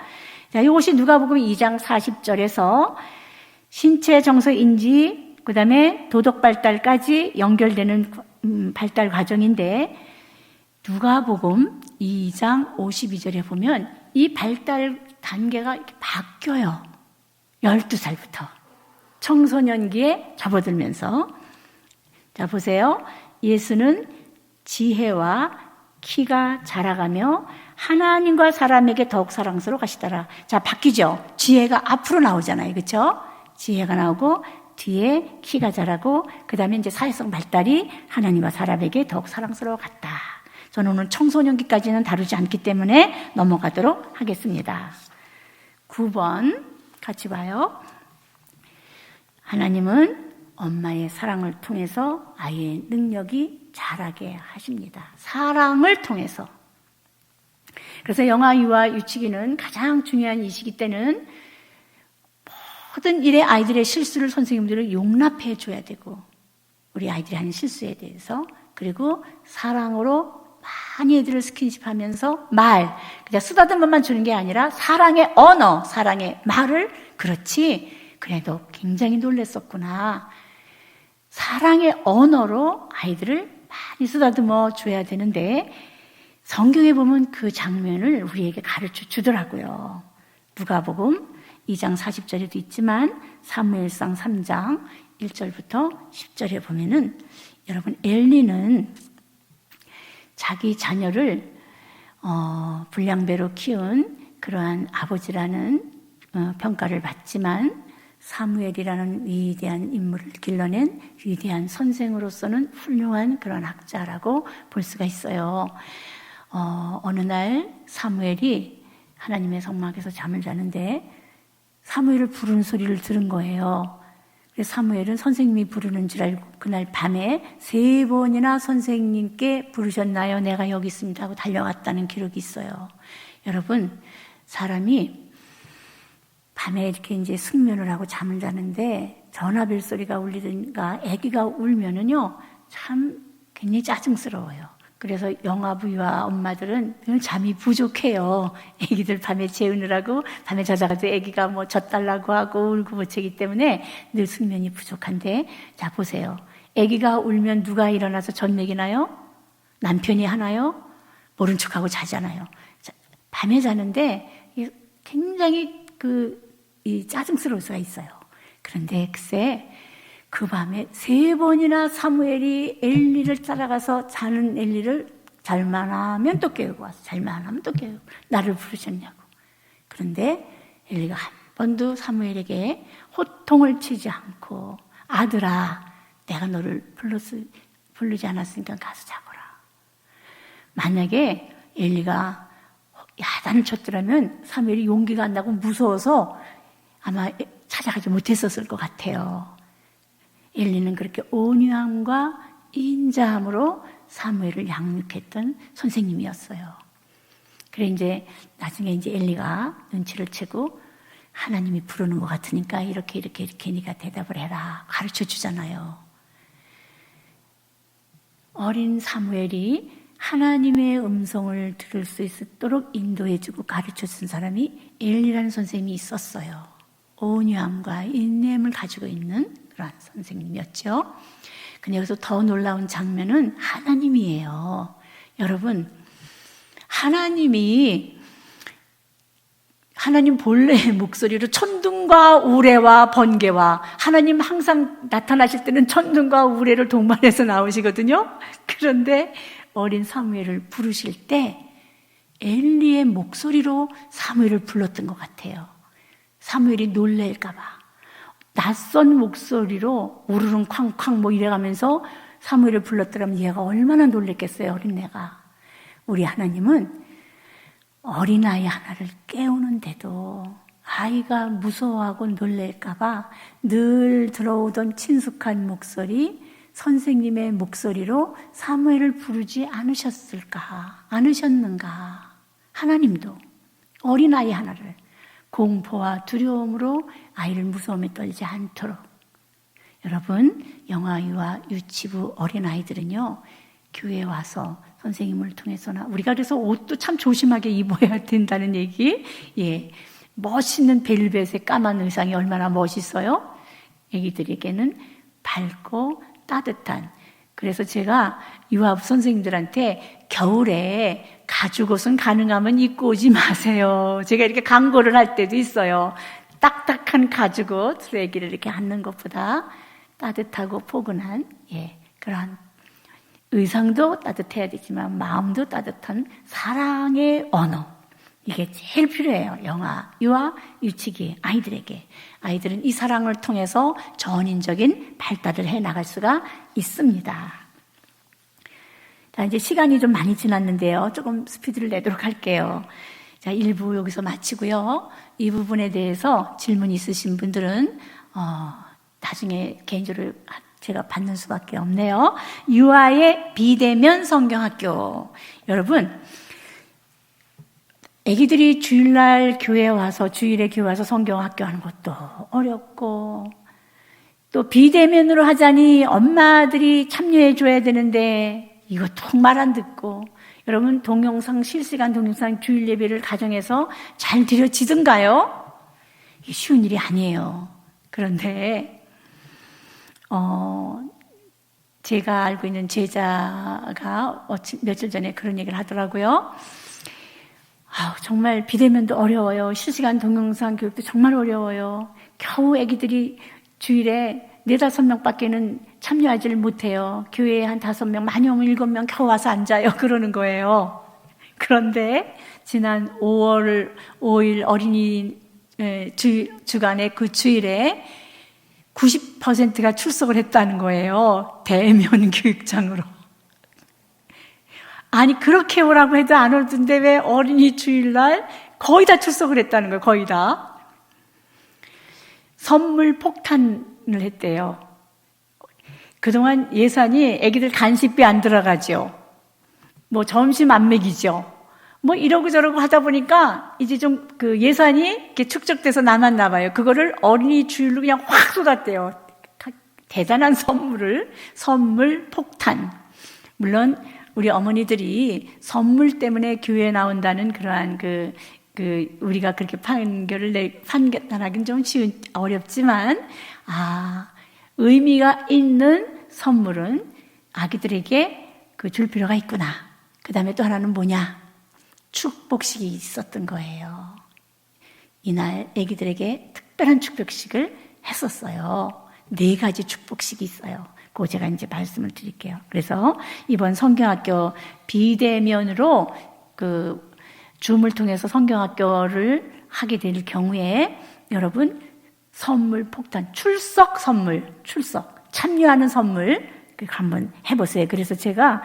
자, 이것이 누가복음 2장 40절에서 신체, 정서, 인지, 그 다음에 도덕 발달까지 연결되는 발달 과정인데 누가복음 2장 52절에 보면 이 발달 단계가 이렇게 바뀌어요. 12살부터. 청소년기에 접어들면서. 자, 보세요. 예수는 지혜와 키가 자라가며 하나님과 사람에게 더욱 사랑스러워 가시더라. 자, 바뀌죠. 지혜가 앞으로 나오잖아요. 그렇죠? 지혜가 나오고 뒤에 키가 자라고 그 다음에 이제 사회성 발달이 하나님과 사람에게 더욱 사랑스러워 갔다. 저는 오늘 청소년기까지는 다루지 않기 때문에 넘어가도록 하겠습니다. 9번 같이 봐요. 하나님은 엄마의 사랑을 통해서 아이의 능력이 자라게 하십니다. 사랑을 통해서. 그래서 영아, 유아, 유치기는 가장 중요한 이 시기 때는 모든 일에 아이들의 실수를 선생님들은 용납해 줘야 되고 우리 아이들이 하는 실수에 대해서 그리고 사랑으로 많이 애들을 스킨십하면서 그냥 쓰다듬은 것만 주는 게 아니라 사랑의 언어, 사랑의 말을 그렇지 그래도 굉장히 놀랬었구나. 사랑의 언어로 아이들을 많이 쓰다듬어 줘야 되는데 성경에 보면 그 장면을 우리에게 가르쳐 주더라고요. 누가복음 2장 40절에도 있지만 사무엘상 3장 1절부터 10절에 보면은 여러분 엘리는 자기 자녀를 불량배로 키운 그러한 아버지라는 평가를 받지만 사무엘이라는 위대한 인물을 길러낸 위대한 선생으로서는 훌륭한 그런 학자라고 볼 수가 있어요. 어느 날 사무엘이 하나님의 성막에서 잠을 자는데 사무엘을 부르는 소리를 들은 거예요. 그래서 사무엘은 선생님이 부르는 줄 알고 그날 밤에 3번이나 선생님께 부르셨나요? 내가 여기 있습니다 하고 달려갔다는 기록이 있어요. 여러분, 사람이 밤에 이렇게 이제 숙면을 하고 잠을 자는데 전화벨 소리가 울리든가 아기가 울면은요, 참 굉장히 짜증스러워요. 그래서 영아부위와 엄마들은 늘 잠이 부족해요. 아기들 밤에 재우느라고 밤에 자자가지고 아기가 뭐 젖달라고 하고 울고 보채기 때문에 늘 숙면이 부족한데, 자 보세요. 아기가 울면 누가 일어나서 젖 먹이나요? 남편이 하나요? 모른 척하고 자잖아요. 밤에 자는데 굉장히 이 짜증스러울 수가 있어요. 그런데 글쎄 그 밤에 3번이나 사무엘이 엘리를 따라가서 자는 엘리를 잘만 하면 또 깨우고 와서 잘만 하면 또 깨우고 나를 부르셨냐고. 그런데 엘리가 한 번도 사무엘에게 호통을 치지 않고 아들아 내가 너를 부르지 않았으니까 가서 자거라. 만약에 엘리가 야단을 쳤더라면 사무엘이 용기가 안 나고 무서워서 아마 찾아가지 못했었을 것 같아요. 엘리는 그렇게 온유함과 인자함으로 사무엘을 양육했던 선생님이었어요. 그래 이제 나중에 이제 엘리가 눈치를 채고 하나님이 부르는 것 같으니까 이렇게 네가 대답을 해라 가르쳐 주잖아요. 어린 사무엘이 하나님의 음성을 들을 수 있도록 인도해주고 가르쳐준 사람이 엘리라는 선생님이 있었어요. 온유함과 인내함을 가지고 있는 그런 선생님이었죠. 근데 여기서 더 놀라운 장면은 하나님이에요. 여러분, 하나님 본래의 목소리로 천둥과 우레와 번개와 하나님 항상 나타나실 때는 천둥과 우레를 동반해서 나오시거든요. 그런데 어린 사무엘을 부르실 때 엘리의 목소리로 사무엘을 불렀던 것 같아요. 사무엘이 놀랄까 봐 낯선 목소리로 우르릉 쾅쾅 뭐 이래가면서 사무엘을 불렀더라면 얘가 얼마나 놀랬겠어요, 어린애가. 우리 하나님은 어린아이 하나를 깨우는데도 아이가 무서워하고 놀랄까 봐 늘 들어오던 친숙한 목소리, 선생님의 목소리로 사무엘을 부르지 않으셨는가. 하나님도 어린아이 하나를 공포와 두려움으로 아이를 무서움에 떨지 않도록. 여러분, 영아유아 유치부 어린아이들은요 교회에 와서 선생님을 통해서나 우리가 그래서 옷도 참 조심하게 입어야 된다는 얘기. 멋있는 벨벳의 까만 의상이 얼마나 멋있어요. 애기들에게는 밝고 따뜻한. 그래서 제가 유아부 선생님들한테 겨울에 가죽옷은 가능하면 입고 오지 마세요. 제가 이렇게 광고를 할 때도 있어요. 딱딱한 가죽옷으로 애기를 이렇게 앉는 것보다 따뜻하고 포근한 그러한 의상도 따뜻해야 되지만 마음도 따뜻한 사랑의 언어, 이게 제일 필요해요. 유아, 유치기 아이들에게. 아이들은 이 사랑을 통해서 전인적인 발달을 해나갈 수가 있습니다. 자, 이제 시간이 좀 많이 지났는데요. 조금 스피드를 내도록 할게요. 자, 1부 여기서 마치고요. 이 부분에 대해서 질문 있으신 분들은 나중에 개인적으로 제가 받는 수밖에 없네요. 유아의 비대면 성경학교. 여러분, 애기들이 주일에 교회 와서 성경학교 하는 것도 어렵고, 또 비대면으로 하자니 엄마들이 참여해 줘야 되는데 이거 통 말 안 듣고. 여러분, 실시간 동영상 주일 예배를 가정에서 잘 드려지든가요? 이게 쉬운 일이 아니에요. 그런데 제가 알고 있는 제자가 며칠 전에 그런 얘기를 하더라고요. 정말 비대면도 어려워요. 실시간 동영상 교육도 정말 어려워요. 겨우 애기들이 주일에 4-5명밖에는 참여하지를 못해요. 교회에 한 5명, 많이 오면 7명 겨우 와서 앉아요. 그러는 거예요. 그런데 지난 5일 어린이 주간의 그 주일에 90%가 출석을 했다는 거예요. 대면 교육장으로. 아니 그렇게 오라고 해도 안 오던데 왜 어린이 주일날 거의 다 출석을 했다는 거예요. 거의 다. 선물 폭탄을 했대요. 그동안 예산이 애기들 간식비 안 들어가죠. 뭐 점심 안 먹이죠. 뭐 이러고 저러고 하다 보니까 이제 좀 그 예산이 이렇게 축적돼서 남았나 봐요. 그거를 어린이 주일로 그냥 확 쏟았대요. 대단한 선물 폭탄. 물론 우리 어머니들이 선물 때문에 교회에 나온다는 그러한 우리가 그렇게 판단하기는 좀 어렵지만, 의미가 있는 선물은 아기들에게 줄 필요가 있구나. 그 다음에 또 하나는 뭐냐? 축복식이 있었던 거예요. 이날 아기들에게 특별한 축복식을 했었어요. 4가지 축복식이 있어요. 그거 제가 이제 말씀을 드릴게요. 그래서 이번 성경학교 비대면으로 줌을 통해서 성경학교를 하게 될 경우에 여러분 선물 폭탄, 출석 참여하는 선물 한번 해보세요. 그래서 제가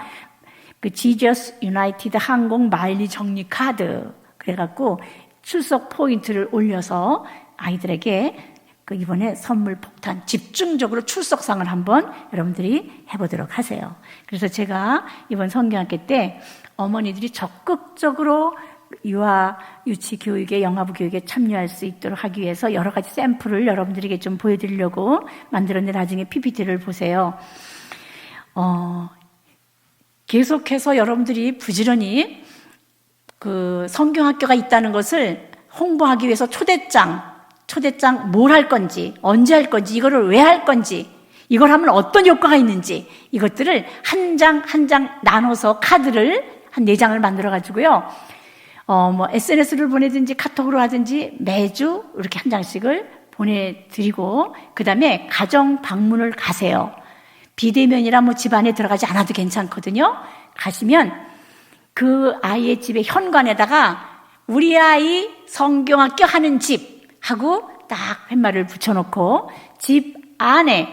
지저스 유나이티드 항공 마일리 적립 카드 그래갖고 출석 포인트를 올려서 아이들에게 이번에 선물 폭탄 집중적으로 출석상을 한번 여러분들이 해보도록 하세요. 그래서 제가 이번 성경학교 때 어머니들이 적극적으로 유아 유치 교육에 영아부 교육에 참여할 수 있도록 하기 위해서 여러 가지 샘플을 여러분들에게 좀 보여드리려고 만들었는데 나중에 PPT를 보세요. 계속해서 여러분들이 부지런히 성경학교가 있다는 것을 홍보하기 위해서 초대장 뭘 할 건지, 언제 할 건지, 이거를 왜 할 건지, 이걸 하면 어떤 효과가 있는지, 이것들을 한 장 한 장 나눠서 카드를 한 4장을 만들어가지고요. SNS를 보내든지 카톡으로 하든지 매주 이렇게 한 장씩을 보내드리고, 그 다음에 가정 방문을 가세요. 비대면이라 집안에 들어가지 않아도 괜찮거든요. 가시면 그 아이의 집의 현관에다가 우리 아이 성경학교 하는 집 하고 딱 팻말을 붙여놓고 집 안에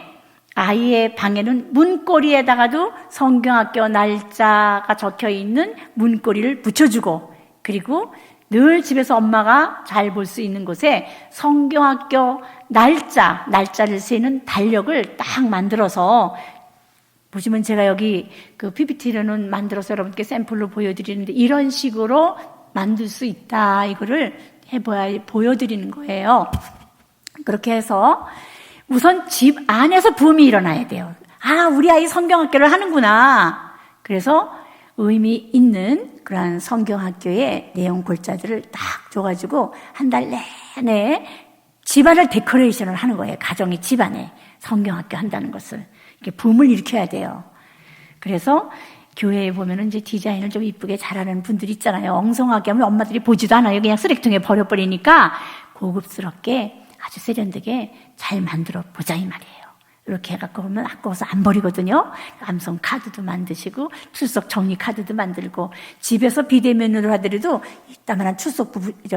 아이의 방에는 문고리에다가도 성경학교 날짜가 적혀있는 문고리를 붙여주고 그리고 늘 집에서 엄마가 잘 볼 수 있는 곳에 성경학교 날짜를 세는 달력을 딱 만들어서 보시면 제가 여기 PPT로는 만들어서 여러분께 샘플로 보여드리는데 이런 식으로 만들 수 있다. 이거를 보여드리는 거예요. 그렇게 해서 우선 집 안에서 붐이 일어나야 돼요. 우리 아이 성경학교를 하는구나. 그래서 의미 있는 그러한 성경학교의 내용 골자들을 딱 줘가지고 한 달 내내 집안을 데코레이션을 하는 거예요. 가정의 집안에 성경학교 한다는 것을. 이렇게 붐을 일으켜야 돼요. 그래서 교회에 보면은 이제 디자인을 좀 이쁘게 잘하는 분들이 있잖아요. 엉성하게 하면 엄마들이 보지도 않아요. 그냥 쓰레기통에 버려버리니까 고급스럽게 아주 세련되게 잘 만들어 보자 이 말이에요. 이렇게 해갖고 그러면 아까워서 안 버리거든요. 암송 카드도 만드시고 출석 정리 카드도 만들고 집에서 비대면으로 하더라도 이따만한 출석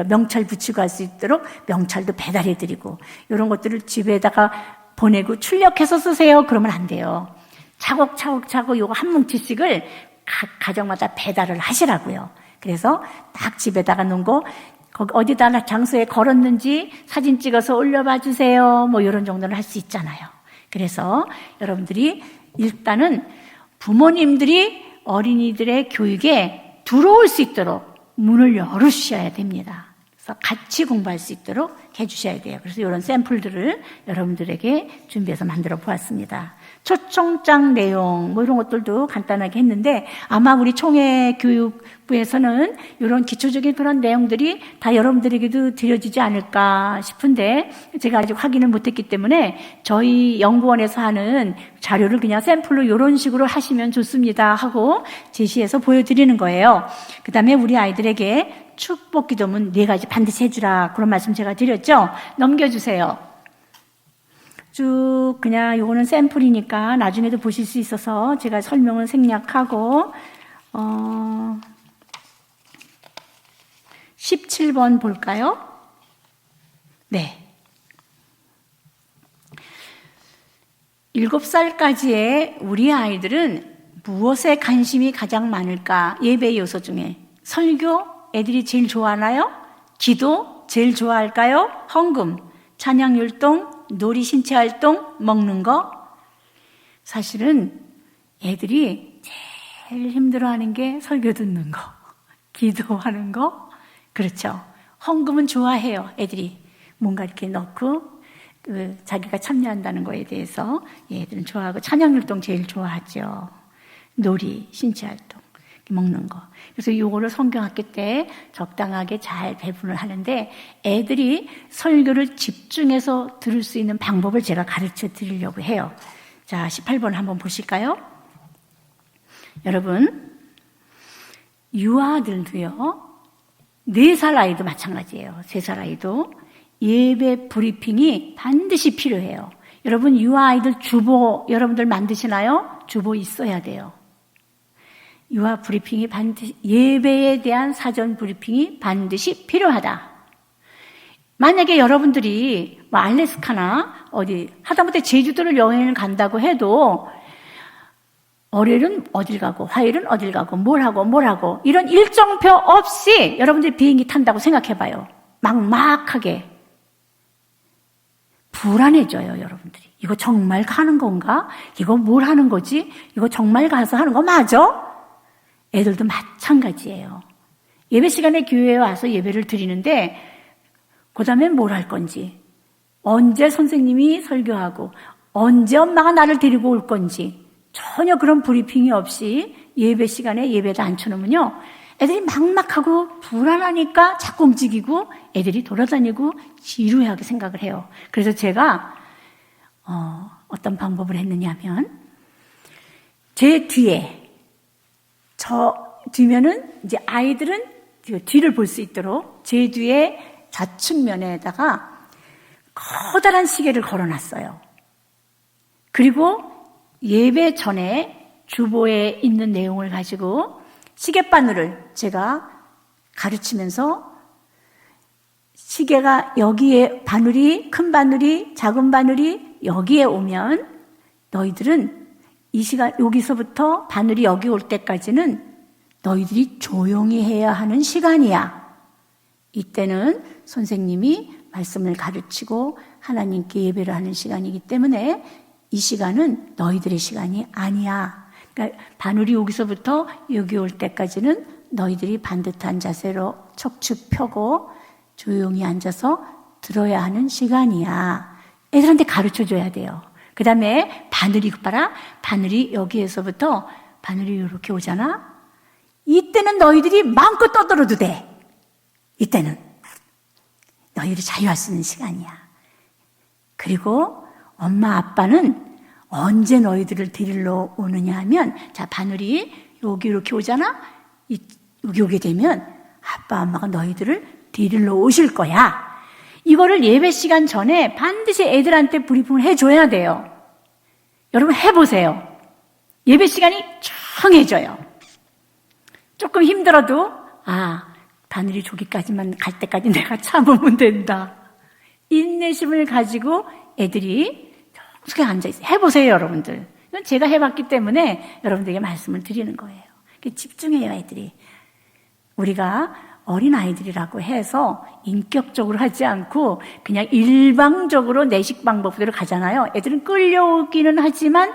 명찰 붙이고 할 수 있도록 명찰도 배달해드리고 이런 것들을 집에다가 보내고 출력해서 쓰세요. 그러면 안 돼요. 차곡차곡 요거 한 뭉치씩을 각 가정마다 배달을 하시라고요. 그래서 딱 집에다가 놓은 거 거기 어디다 장소에 걸었는지 사진 찍어서 올려봐 주세요. 이런 정도는 할 수 있잖아요. 그래서 여러분들이 일단은 부모님들이 어린이들의 교육에 들어올 수 있도록 문을 열어주셔야 됩니다. 그래서 같이 공부할 수 있도록 해주셔야 돼요. 그래서 이런 샘플들을 여러분들에게 준비해서 만들어 보았습니다. 초청장 내용 뭐 이런 것들도 간단하게 했는데 아마 우리 총회교육부에서는 이런 기초적인 그런 내용들이 다 여러분들에게도 드려지지 않을까 싶은데 제가 아직 확인을 못했기 때문에 저희 연구원에서 하는 자료를 그냥 샘플로 이런 식으로 하시면 좋습니다 하고 제시해서 보여드리는 거예요. 그 다음에 우리 아이들에게 축복 기도문 4가지 반드시 해주라 그런 말씀 제가 드렸죠. 넘겨주세요. 쭉 그냥 요거는 샘플이니까 나중에도 보실 수 있어서 제가 설명을 생략하고 17번 볼까요? 네. 7살까지의 우리 아이들은 무엇에 관심이 가장 많을까? 예배 요소 중에 설교 애들이 제일 좋아하나요? 기도 제일 좋아할까요? 헌금, 찬양 율동, 놀이 신체 활동, 먹는 거. 사실은 애들이 제일 힘들어하는 게 설교 듣는 거, 기도하는 거. 그렇죠. 헌금은 좋아해요. 애들이 뭔가 이렇게 넣고 자기가 참여한다는 거에 대해서 애들은 좋아하고 찬양 율동 제일 좋아하죠. 놀이 신체 활동, 먹는 거. 그래서 이거를 성경학교 때 적당하게 잘 배분을 하는데 애들이 설교를 집중해서 들을 수 있는 방법을 제가 가르쳐 드리려고 해요. 자, 18번 한번 보실까요? 여러분, 유아들도요, 4살 아이도 마찬가지예요. 3살 아이도 예배 브리핑이 반드시 필요해요. 여러분, 유아 아이들 주보 여러분들 만드시나요? 주보 있어야 돼요. 유아 브리핑이 반드시, 예배에 대한 사전 브리핑이 반드시 필요하다. 만약에 여러분들이 뭐 알래스카나 어디 하다못해 제주도를 여행을 간다고 해도 월요일은 어딜 가고 화요일은 어딜 가고 뭘 하고 이런 일정표 없이 여러분들이 비행기 탄다고 생각해봐요. 막막하게 불안해져요. 여러분들이 이거 정말 가는 건가? 이거 뭘 하는 거지? 이거 정말 가서 하는 거 맞아? 애들도 마찬가지예요. 예배 시간에 교회에 와서 예배를 드리는데 그 다음에 뭘 할 건지, 언제 선생님이 설교하고 언제 엄마가 나를 데리고 올 건지 전혀 그런 브리핑이 없이 예배 시간에 예배를 앉혀놓으면요, 애들이 막막하고 불안하니까 자꾸 움직이고 애들이 돌아다니고 지루하게 생각을 해요. 그래서 제가 어떤 방법을 했느냐 하면 제 뒤에, 저 뒤면은 이제 아이들은 뒤를 볼 수 있도록 제 뒤에 좌측면에다가 커다란 시계를 걸어놨어요. 그리고 예배 전에 주보에 있는 내용을 가지고 시계바늘을 제가 가르치면서 시계가 여기에 바늘이, 큰 바늘이, 작은 바늘이 여기에 오면 너희들은 이 시간, 여기서부터 바늘이 여기 올 때까지는 너희들이 조용히 해야 하는 시간이야. 이때는 선생님이 말씀을 가르치고 하나님께 예배를 하는 시간이기 때문에 이 시간은 너희들의 시간이 아니야. 그러니까 바늘이 여기서부터 여기 올 때까지는 너희들이 반듯한 자세로 척추 펴고 조용히 앉아서 들어야 하는 시간이야. 애들한테 가르쳐줘야 돼요. 그 다음에 바늘이, 봐라. 바늘이 여기에서부터 바늘이 이렇게 오잖아. 이때는 너희들이 마음껏 떠들어도 돼. 이때는 너희들이 자유할 수 있는 시간이야. 그리고 엄마 아빠는 언제 너희들을 데리러 오느냐 하면, 자, 바늘이 여기 이렇게 오잖아. 여기 오게 되면 아빠 엄마가 너희들을 데리러 오실 거야. 이거를 예배 시간 전에 반드시 애들한테 브리핑을 해줘야 돼요. 여러분 해보세요. 예배 시간이 정해져요. 조금 힘들어도 바늘이 저기까지만 갈 때까지 내가 참으면 된다. 인내심을 가지고 애들이 계속 앉아있어요. 해보세요, 여러분들. 이건 제가 해봤기 때문에 여러분들에게 말씀을 드리는 거예요. 집중해요, 애들이. 우리가 어린아이들이라고 해서 인격적으로 하지 않고 그냥 일방적으로 내식 방법대로 가잖아요. 애들은 끌려오기는 하지만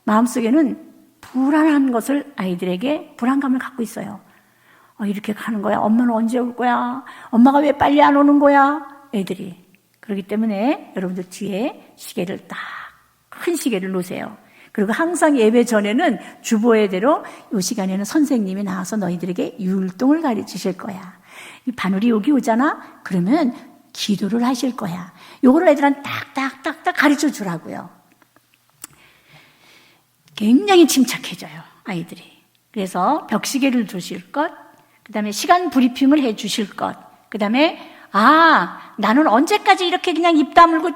마음속에는 불안한 것을, 아이들에게 불안감을 갖고 있어요. 이렇게 가는 거야. 엄마는 언제 올 거야? 엄마가 왜 빨리 안 오는 거야? 애들이. 그렇기 때문에 여러분들 뒤에 시계를 딱 큰 시계를 놓으세요. 그리고 항상 예배 전에는 주보회대로 이 시간에는 선생님이 나와서 너희들에게 율동을 가르치실 거야. 이 바늘이 여기 오잖아? 그러면 기도를 하실 거야. 요거를 애들한테 딱딱딱딱 가르쳐 주라고요. 굉장히 침착해져요, 아이들이. 그래서 벽시계를 두실 것, 그 다음에 시간 브리핑을 해 주실 것, 그 다음에 나는 언제까지 이렇게 그냥 입 다물고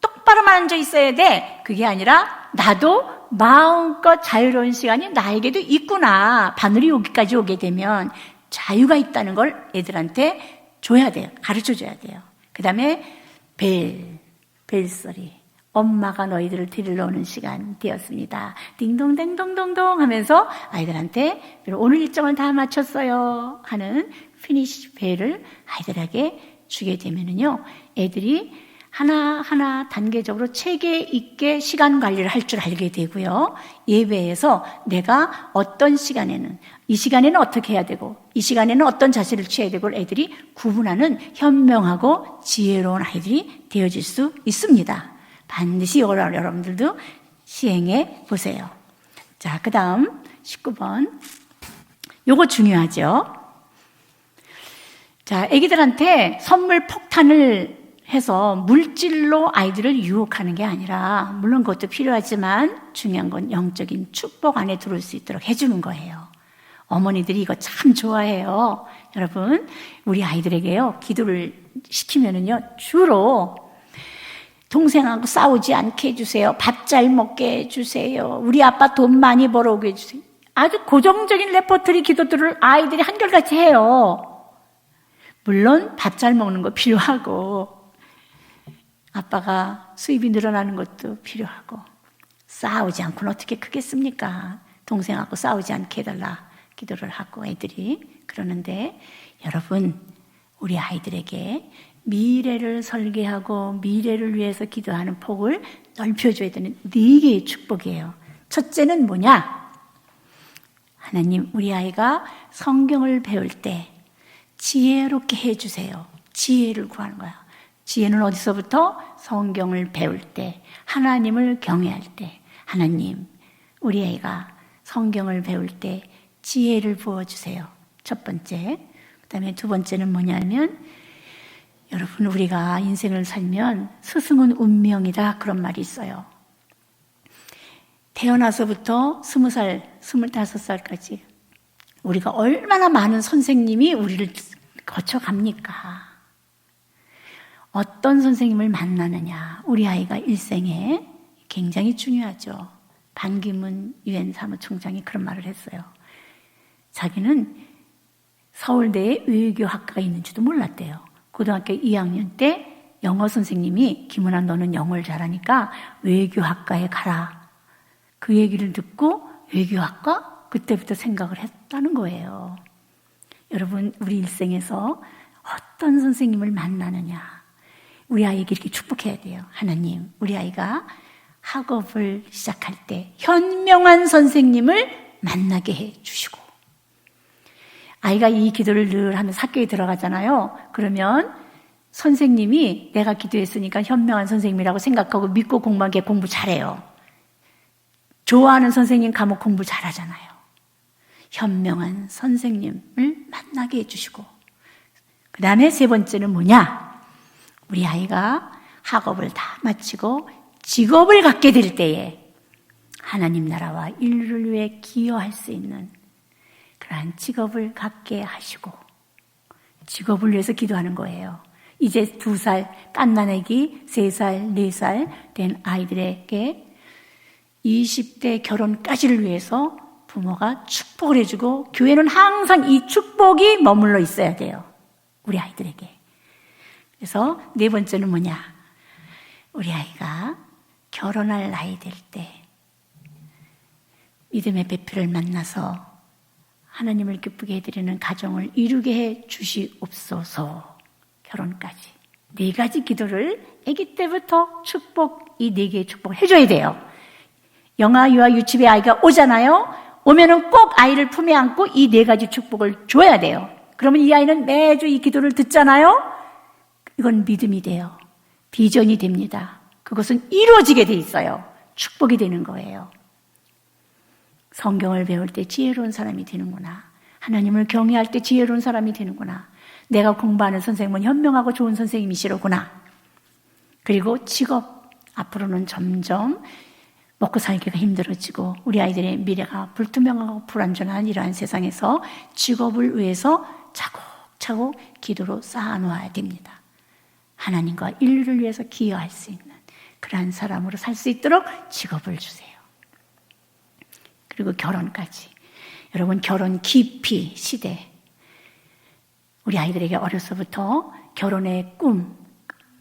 똑바로만 앉아 있어야 돼? 그게 아니라 나도 마음껏 자유로운 시간이 나에게도 있구나. 바늘이 여기까지 오게 되면 자유가 있다는 걸 애들한테 줘야 돼요. 가르쳐 줘야 돼요. 그 다음에 벨소리. 엄마가 너희들을 데리러 오는 시간 되었습니다. 딩동댕동동동 하면서 아이들한테 오늘 일정을 다 마쳤어요 하는 피니시 벨을 아이들에게 주게 되면은요, 애들이 하나하나 단계적으로 체계 있게 시간 관리를 할 줄 알게 되고요. 예배에서 내가 어떤 시간에는, 이 시간에는 어떻게 해야 되고, 이 시간에는 어떤 자세를 취해야 되고, 애들이 구분하는 현명하고 지혜로운 아이들이 되어질 수 있습니다. 반드시 이걸 여러분들도 시행해 보세요. 자, 그 다음 19번. 요거 중요하죠. 자, 애기들한테 선물 폭탄을 해서 물질로 아이들을 유혹하는 게 아니라, 물론 그것도 필요하지만 중요한 건 영적인 축복 안에 들어올 수 있도록 해주는 거예요. 어머니들이 이거 참 좋아해요. 여러분, 우리 아이들에게요, 기도를 시키면은요, 주로 동생하고 싸우지 않게 해주세요. 밥 잘 먹게 해주세요. 우리 아빠 돈 많이 벌어오게 해주세요. 아주 고정적인 레퍼토리 기도들을 아이들이 한결같이 해요. 물론 밥 잘 먹는 거 필요하고, 아빠가 수입이 늘어나는 것도 필요하고, 싸우지 않고는 어떻게 크겠습니까? 동생하고 싸우지 않게 해달라 기도를 하고 애들이 그러는데, 여러분, 우리 아이들에게 미래를 설계하고 미래를 위해서 기도하는 폭을 넓혀줘야 되는 4개의 축복이에요. 첫째는 뭐냐? 하나님, 우리 아이가 성경을 배울 때 지혜롭게 해주세요. 지혜를 구하는 거야. 지혜는 어디서부터? 성경을 배울 때, 하나님을 경외할 때. 하나님, 우리 아이가 성경을 배울 때 지혜를 부어주세요. 첫 번째. 그 다음에 두 번째는 뭐냐면, 여러분, 우리가 인생을 살면 스승은 운명이다, 그런 말이 있어요. 태어나서부터 20살, 25살까지 우리가 얼마나 많은 선생님이 우리를 거쳐갑니까? 어떤 선생님을 만나느냐, 우리 아이가 일생에 굉장히 중요하죠. 반기문 유엔 사무총장이 그런 말을 했어요. 자기는 서울대에 외교학과가 있는지도 몰랐대요. 고등학교 2학년 때 영어 선생님이, 김은아 너는 영어를 잘하니까 외교학과에 가라. 그 얘기를 듣고 외교학과? 그때부터 생각을 했다는 거예요. 여러분, 우리 일생에서 어떤 선생님을 만나느냐, 우리 아이에게 이렇게 축복해야 돼요. 하나님, 우리 아이가 학업을 시작할 때 현명한 선생님을 만나게 해 주시고, 아이가 이 기도를 늘 하면서 학교에 들어가잖아요. 그러면 선생님이 내가 기도했으니까 현명한 선생님이라고 생각하고 믿고 공부하게 공부 잘해요. 좋아하는 선생님 과목 공부 잘하잖아요. 현명한 선생님을 만나게 해주시고, 그 다음에 세 번째는 뭐냐? 우리 아이가 학업을 다 마치고 직업을 갖게 될 때에 하나님 나라와 인류를 위해 기여할 수 있는 그러한 직업을 갖게 하시고, 직업을 위해서 기도하는 거예요. 이제 2살, 갓난아기 3살, 4살 된 아이들에게 20대 결혼까지를 위해서 부모가 축복을 해주고, 교회는 항상 이 축복이 머물러 있어야 돼요. 우리 아이들에게. 그래서 네 번째는 뭐냐? 우리 아이가 결혼할 나이 될 때 믿음의 배필을 만나서 하나님을 기쁘게 해드리는 가정을 이루게 해 주시옵소서. 결혼까지 4가지 기도를 아기 때부터 축복, 이 4개의 축복을 해줘야 돼요. 영아, 유아, 유치부에 아이가 오잖아요. 오면은 꼭 아이를 품에 안고 이 4가지 축복을 줘야 돼요. 그러면 이 아이는 매주 이 기도를 듣잖아요. 이건 믿음이 돼요. 비전이 됩니다. 그것은 이루어지게 돼 있어요. 축복이 되는 거예요. 성경을 배울 때 지혜로운 사람이 되는구나. 하나님을 경외할 때 지혜로운 사람이 되는구나. 내가 공부하는 선생님은 현명하고 좋은 선생님이시로구나. 그리고 직업, 앞으로는 점점 먹고 살기가 힘들어지고 우리 아이들의 미래가 불투명하고 불안전한 이러한 세상에서 직업을 위해서 차곡차곡 기도로 쌓아놓아야 됩니다. 하나님과 인류를 위해서 기여할 수 있는 그러한 사람으로 살 수 있도록 직업을 주세요. 그리고 결혼까지. 여러분, 결혼 기피 시대. 우리 아이들에게 어려서부터 결혼의 꿈,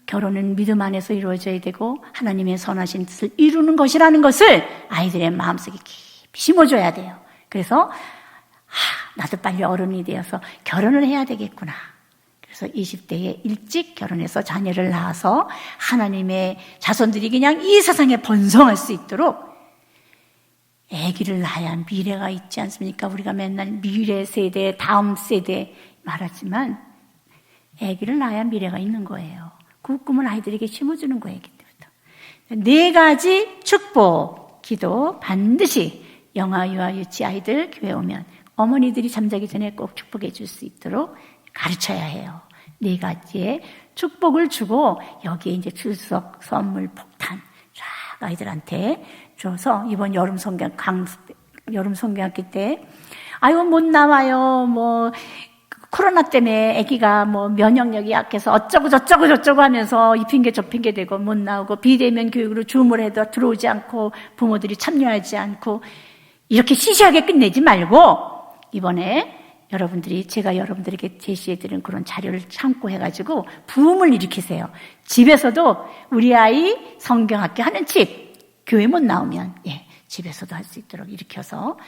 결혼은 믿음 안에서 이루어져야 되고 하나님의 선하신 뜻을 이루는 것이라는 것을 아이들의 마음속에 깊이 심어줘야 돼요. 그래서 나도 빨리 어른이 되어서 결혼을 해야 되겠구나. 그래서 20대에 일찍 결혼해서 자녀를 낳아서 하나님의 자손들이 그냥 이 세상에 번성할 수 있도록 아기를 낳아야 미래가 있지 않습니까? 우리가 맨날 미래 세대, 다음 세대 말하지만 아기를 낳아야 미래가 있는 거예요. 그 꿈을 아이들에게 심어주는 거예요. 그때부터. 4가지 축복, 기도 반드시 영아, 유아, 유치 아이들 교회 오면 어머니들이 잠자기 전에 꼭 축복해 줄 수 있도록 가르쳐야 해요. 4가지의 축복을 주고 여기에 이제 출석, 선물, 폭탄 쫙 아이들한테 줘서 이번 여름 성경학기 때 아유 못 나와요. 뭐 코로나 때문에 아기가 뭐 면역력이 약해서 어쩌고 저쩌고 하면서 이 핑계 저 핑계 대고 못 나오고 비대면 교육으로 줌을 해도 들어오지 않고 부모들이 참여하지 않고 이렇게 시시하게 끝내지 말고 이번에 여러분들이 제가 여러분들에게 제시해드린 그런 자료를 참고해가지고 부흥을 일으키세요. 집에서도 우리 아이 성경학교 하는 집 교회 못 나오면 집에서도 할 수 있도록 일으켜서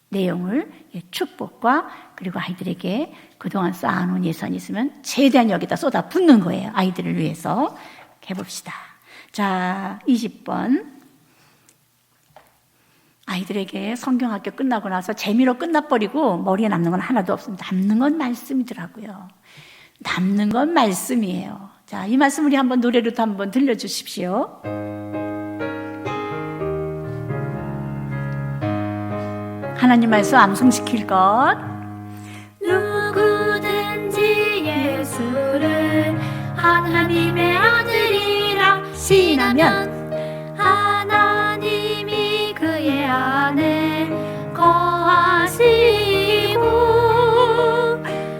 내용을 축복과 그리고 아이들에게 그동안 쌓아놓은 예산이 있으면 최대한 여기다 쏟아 붓는 거예요. 아이들을 위해서 해봅시다. 자, 20번. 아이들에게 성경학교 끝나고 나서 재미로 끝나버리고 머리에 남는 건 하나도 없습니다. 남는 건 말씀이더라고요. 남는 건 말씀이에요. 자, 이 말씀 우리 한번 노래로도 한번 들려주십시오. 하나님 말씀 암송시킬 것. 누구든지 예수를 하나님의 아들이라 신하면 하나님이 그의 안에 거하시고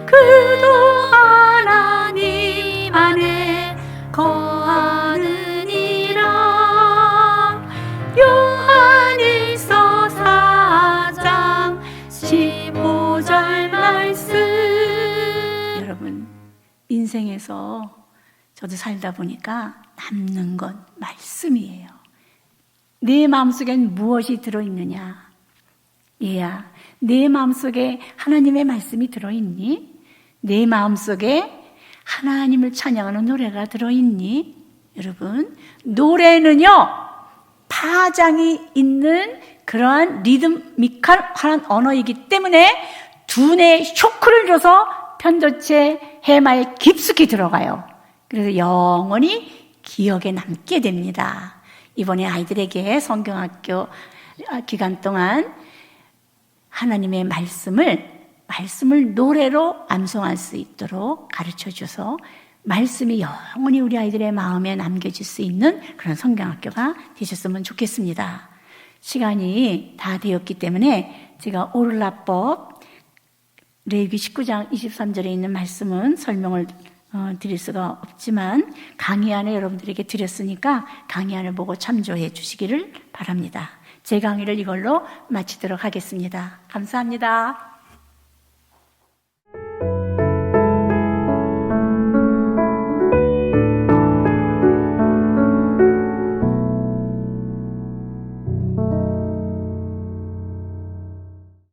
그도 하나님 안에 거하느니라. 요한일서 4장 15절 말씀. 여러분, 인생에서 저도 살다 보니까 남는 건 말씀이에요. 내 마음속엔 무엇이 들어있느냐? 얘야, 내 마음속에 하나님의 말씀이 들어있니? 내 마음속에 하나님을 찬양하는 노래가 들어있니? 여러분, 노래는요 파장이 있는 그러한 리드미컬한 언어이기 때문에 두뇌에 쇼크를 줘서 편도체 해마에 깊숙이 들어가요. 그래서 영원히 기억에 남게 됩니다. 이번에 아이들에게 성경학교 기간 동안 하나님의 말씀을 노래로 암송할 수 있도록 가르쳐줘서 말씀이 영원히 우리 아이들의 마음에 남겨질 수 있는 그런 성경학교가 되셨으면 좋겠습니다. 시간이 다 되었기 때문에 제가 오를라법 레위기 19장 23절에 있는 말씀은 설명을 드릴 수가 없지만 강의 안에 여러분들에게 드렸으니까 강의 안을 보고 참조해 주시기를 바랍니다. 제 강의를 이걸로 마치도록 하겠습니다. 감사합니다.